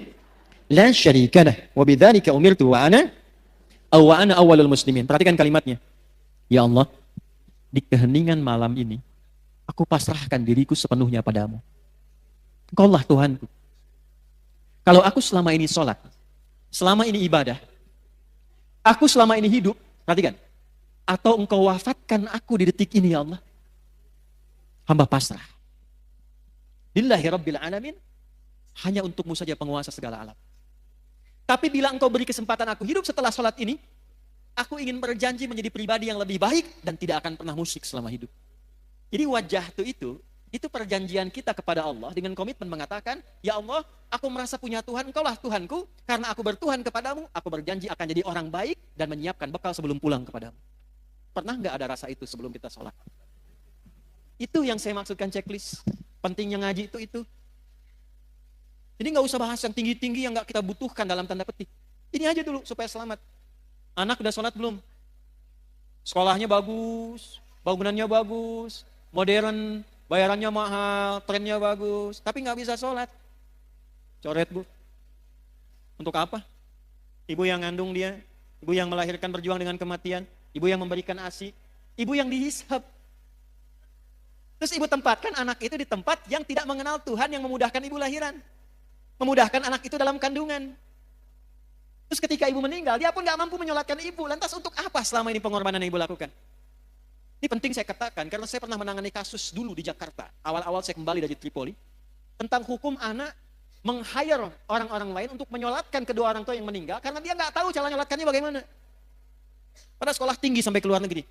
la syarika lah wa bidzalika umirtu wa ana awwalul muslimin. Perhatikan kalimatnya. Ya Allah, di keheningan malam ini aku pasrahkan diriku sepenuhnya padamu. Engkaulah Tuhanku. Kalau aku selama ini sholat, selama ini ibadah, aku selama ini hidup, perhatikan, atau engkau wafatkan aku di detik ini ya Allah, hamba pasrah. Lillahi rabbil alamin, hanya untukmu saja penguasa segala alam. Tapi bila engkau beri kesempatan aku hidup setelah sholat ini, aku ingin berjanji menjadi pribadi yang lebih baik dan tidak akan pernah musyrik selama hidup. Jadi wajah itu perjanjian kita kepada Allah dengan komitmen mengatakan, ya Allah, aku merasa punya Tuhan, engkaulah Tuhanku, karena aku bertuhan kepadamu, aku berjanji akan jadi orang baik dan menyiapkan bekal sebelum pulang kepadamu. Pernah nggak ada rasa itu sebelum kita sholat? Itu yang saya maksudkan checklist. Pentingnya ngaji itu. Jadi nggak usah bahas yang tinggi-tinggi yang nggak kita butuhkan dalam tanda petik. Ini aja dulu supaya selamat. Anak udah sholat belum? Sekolahnya bagus, bangunannya bagus, modern, bayarannya mahal, trennya bagus, tapi nggak bisa sholat. Coret, Bu. Untuk apa? Ibu yang ngandung dia, ibu yang melahirkan berjuang dengan kematian, ibu yang memberikan ASI, ibu yang dihisab. Terus ibu tempatkan anak itu di tempat yang tidak mengenal Tuhan yang memudahkan ibu lahiran. Memudahkan anak itu dalam kandungan. Terus ketika ibu meninggal, dia pun gak mampu menyolatkan ibu. Lantas untuk apa selama ini pengorbanan yang ibu lakukan? Ini penting saya katakan, karena saya pernah menangani kasus dulu di Jakarta. Awal-awal saya kembali dari Tripoli. Tentang hukum anak meng-hire orang-orang lain untuk menyolatkan kedua orang tua yang meninggal. Karena dia gak tahu cara nyolatkannya bagaimana. Pada sekolah tinggi sampai ke luar negeri.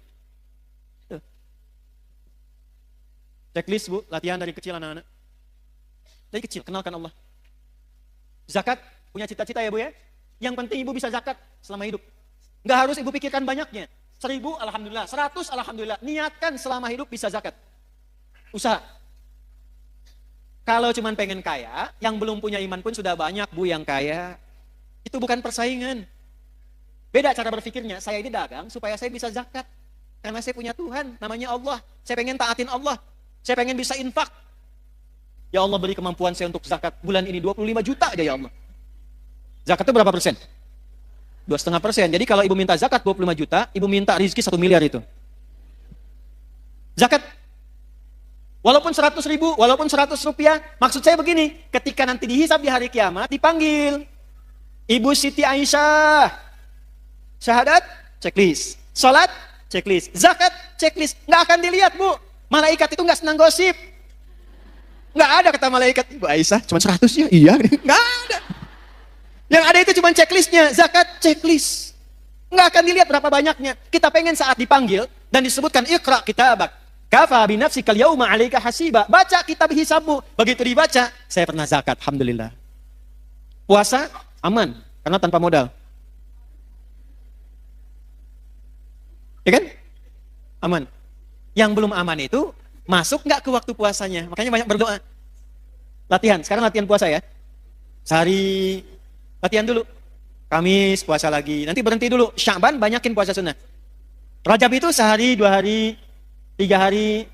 Tuh. Checklist, Bu, latihan dari kecil anak-anak. Dari kecil, kenalkan Allah. Zakat, punya cita-cita ya Bu ya? Yang penting ibu bisa zakat selama hidup. Nggak harus ibu pikirkan banyaknya. 1000, alhamdulillah. 100, alhamdulillah. Niatkan selama hidup bisa zakat. Usaha. Kalau cuma pengen kaya, yang belum punya iman pun sudah banyak Bu yang kaya. Itu bukan persaingan. Beda cara berpikirnya. Saya ini dagang supaya saya bisa zakat. Karena saya punya Tuhan, namanya Allah. Saya pengen taatin Allah. Saya pengen bisa infak. Ya Allah beri kemampuan saya untuk zakat. Bulan ini 25 juta aja ya Allah. Zakat itu berapa persen? 2,5%. Jadi kalau ibu minta zakat 25 juta, ibu minta rezeki 1 miliar itu. Zakat. Walaupun 100 ribu, walaupun 100 rupiah, maksud saya begini, ketika nanti dihisab di hari kiamat, dipanggil. Ibu Siti Aisyah. Syahadat, checklist. Salat, checklist. Zakat, checklist. Nggak akan dilihat, Bu. Malaikat itu nggak senang gosip. Nggak ada kata malaikat, Ibu Aisyah, cuma 100 ya? Iya, nggak ada. Yang ada itu cuma checklistnya, zakat checklist. Nggak akan dilihat berapa banyaknya. Kita pengen saat dipanggil dan disebutkan Iqra kitabak. Kafa binafsikal yauma 'alaika hasiba. Baca kitab hisabmu. Begitu dibaca, saya pernah zakat, alhamdulillah. Puasa aman karena tanpa modal. Ya kan? Aman. Yang belum aman itu masuk nggak ke waktu puasanya. Makanya banyak berdoa. Latihan, sekarang latihan puasa ya. Sehari latihan dulu. Kamis puasa lagi. Nanti berhenti dulu. Sya'ban banyakin puasa sunnah. Rajab itu sehari, 2 hari, 3 hari,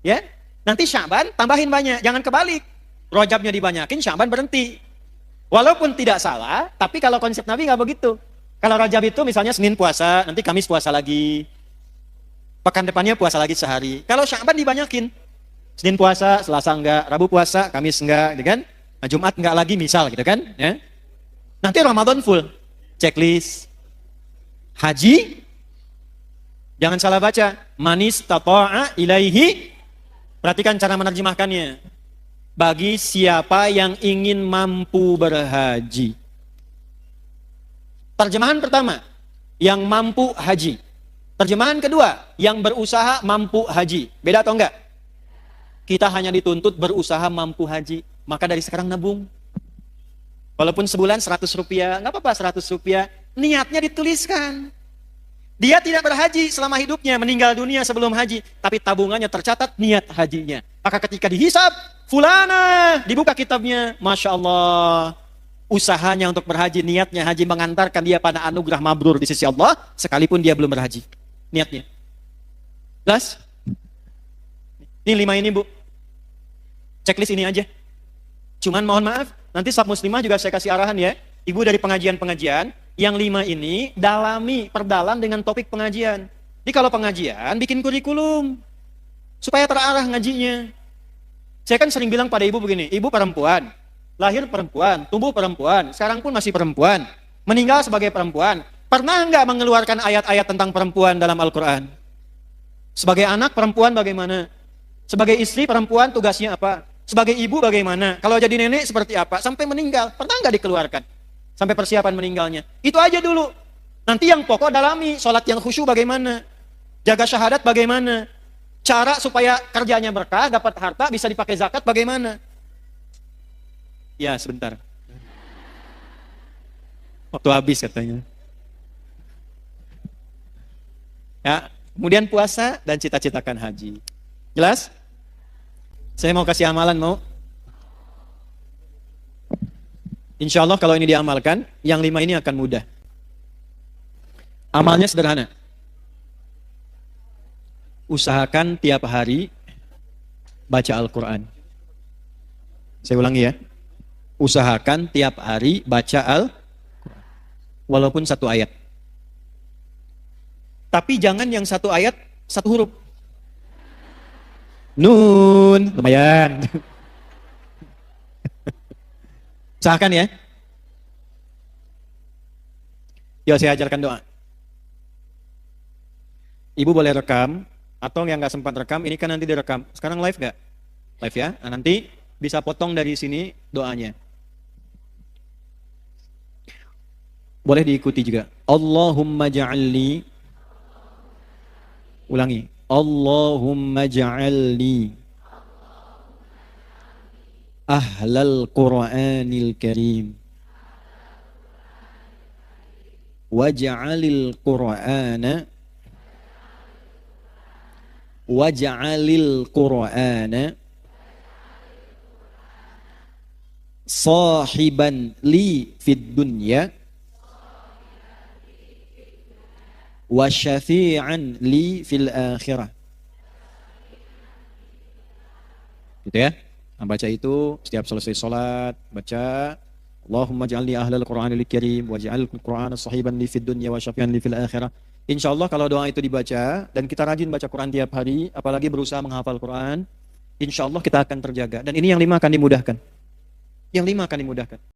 ya. Nanti Sya'ban tambahin banyak, jangan kebalik. Rajabnya dibanyakin, Sya'ban berhenti. Walaupun tidak salah, tapi kalau konsep Nabi nggak begitu. Kalau Rajab itu misalnya Senin puasa, nanti Kamis puasa lagi, pekan depannya puasa lagi sehari. Kalau Sya'ban dibanyakin, Senin puasa, Selasa enggak, Rabu puasa, Kamis enggak, gitu kan? Nah, Jumat enggak lagi misal, gitu kan? Ya. Nanti Ramadan full, checklist, haji. Jangan salah baca. Manis tata'a ilaihi. Perhatikan cara menerjemahkannya. Bagi siapa yang ingin mampu berhaji. Terjemahan pertama, yang mampu haji. Terjemahan kedua, yang berusaha mampu haji. Beda atau enggak? Kita hanya dituntut berusaha mampu haji. Maka dari sekarang nabung. Walaupun sebulan 100 rupiah, enggak apa-apa 100 rupiah. Niatnya dituliskan. Dia tidak berhaji selama hidupnya, meninggal dunia sebelum haji. Tapi tabungannya tercatat niat hajinya. Maka ketika dihisab, fulana, dibuka kitabnya. Masya Allah, usahanya untuk berhaji, niatnya haji mengantarkan dia pada anugerah mabrur di sisi Allah, sekalipun dia belum berhaji. Niatnya. Jelas? Ini 5 ini Bu. Checklist ini aja. Cuman mohon maaf, nanti Sab Muslimah juga saya kasih arahan ya. Ibu dari pengajian-pengajian, yang 5 ini perdalam dengan topik pengajian. Jadi kalau pengajian, bikin kurikulum. Supaya terarah ngajinya. Saya kan sering bilang pada ibu begini, ibu perempuan, lahir perempuan, tumbuh perempuan, sekarang pun masih perempuan, meninggal sebagai perempuan. Pernah nggak mengeluarkan ayat-ayat tentang perempuan dalam Al-Quran? Sebagai anak perempuan bagaimana? Sebagai istri perempuan tugasnya apa? Sebagai ibu bagaimana? Kalau jadi nenek seperti apa? Sampai meninggal, pernah nggak dikeluarkan? Sampai persiapan meninggalnya. Itu aja dulu. Nanti yang pokok dalami, sholat yang khusyuk bagaimana? Jaga syahadat bagaimana? Cara supaya kerjanya berkah, dapat harta, bisa dipakai zakat bagaimana? Ya, sebentar. Waktu habis katanya. Ya, kemudian puasa dan cita-citakan haji. Jelas? Saya mau kasih amalan, mau? Insya Allah kalau ini diamalkan, yang 5 ini akan mudah. Amalnya sederhana. Usahakan tiap hari baca Al-Quran. Saya ulangi ya. Usahakan tiap hari baca Al-Quran. Walaupun 1 ayat. Tapi jangan yang 1 ayat 1 huruf. Nun, lumayan. Usahakan ya. Yuk saya ajarkan doa. Ibu boleh rekam, atau yang nggak sempat rekam, ini kan nanti direkam. Sekarang live nggak? Live ya. Nah, nanti bisa potong dari sini doanya. Boleh diikuti juga. Allahumma ja'alni. Ulangi. Allahumma ja'alni ahlal Qur'anil Karim waj'alil Qur'ana sahiban li fid dunya wa syafi'an li fil akhirah. Gitu ya. Nah, baca itu setiap selesai sholat, baca Allahumma ja'alni ahlal Qur'anil Karim waj'al Qur'ana sahiban li fid dunya wa syafi'an li fil akhirah. Insyaallah kalau doa itu dibaca dan kita rajin baca Quran tiap hari, apalagi berusaha menghafal Quran, insyaallah kita akan terjaga. Dan ini yang 5 akan dimudahkan. Yang 5 akan dimudahkan.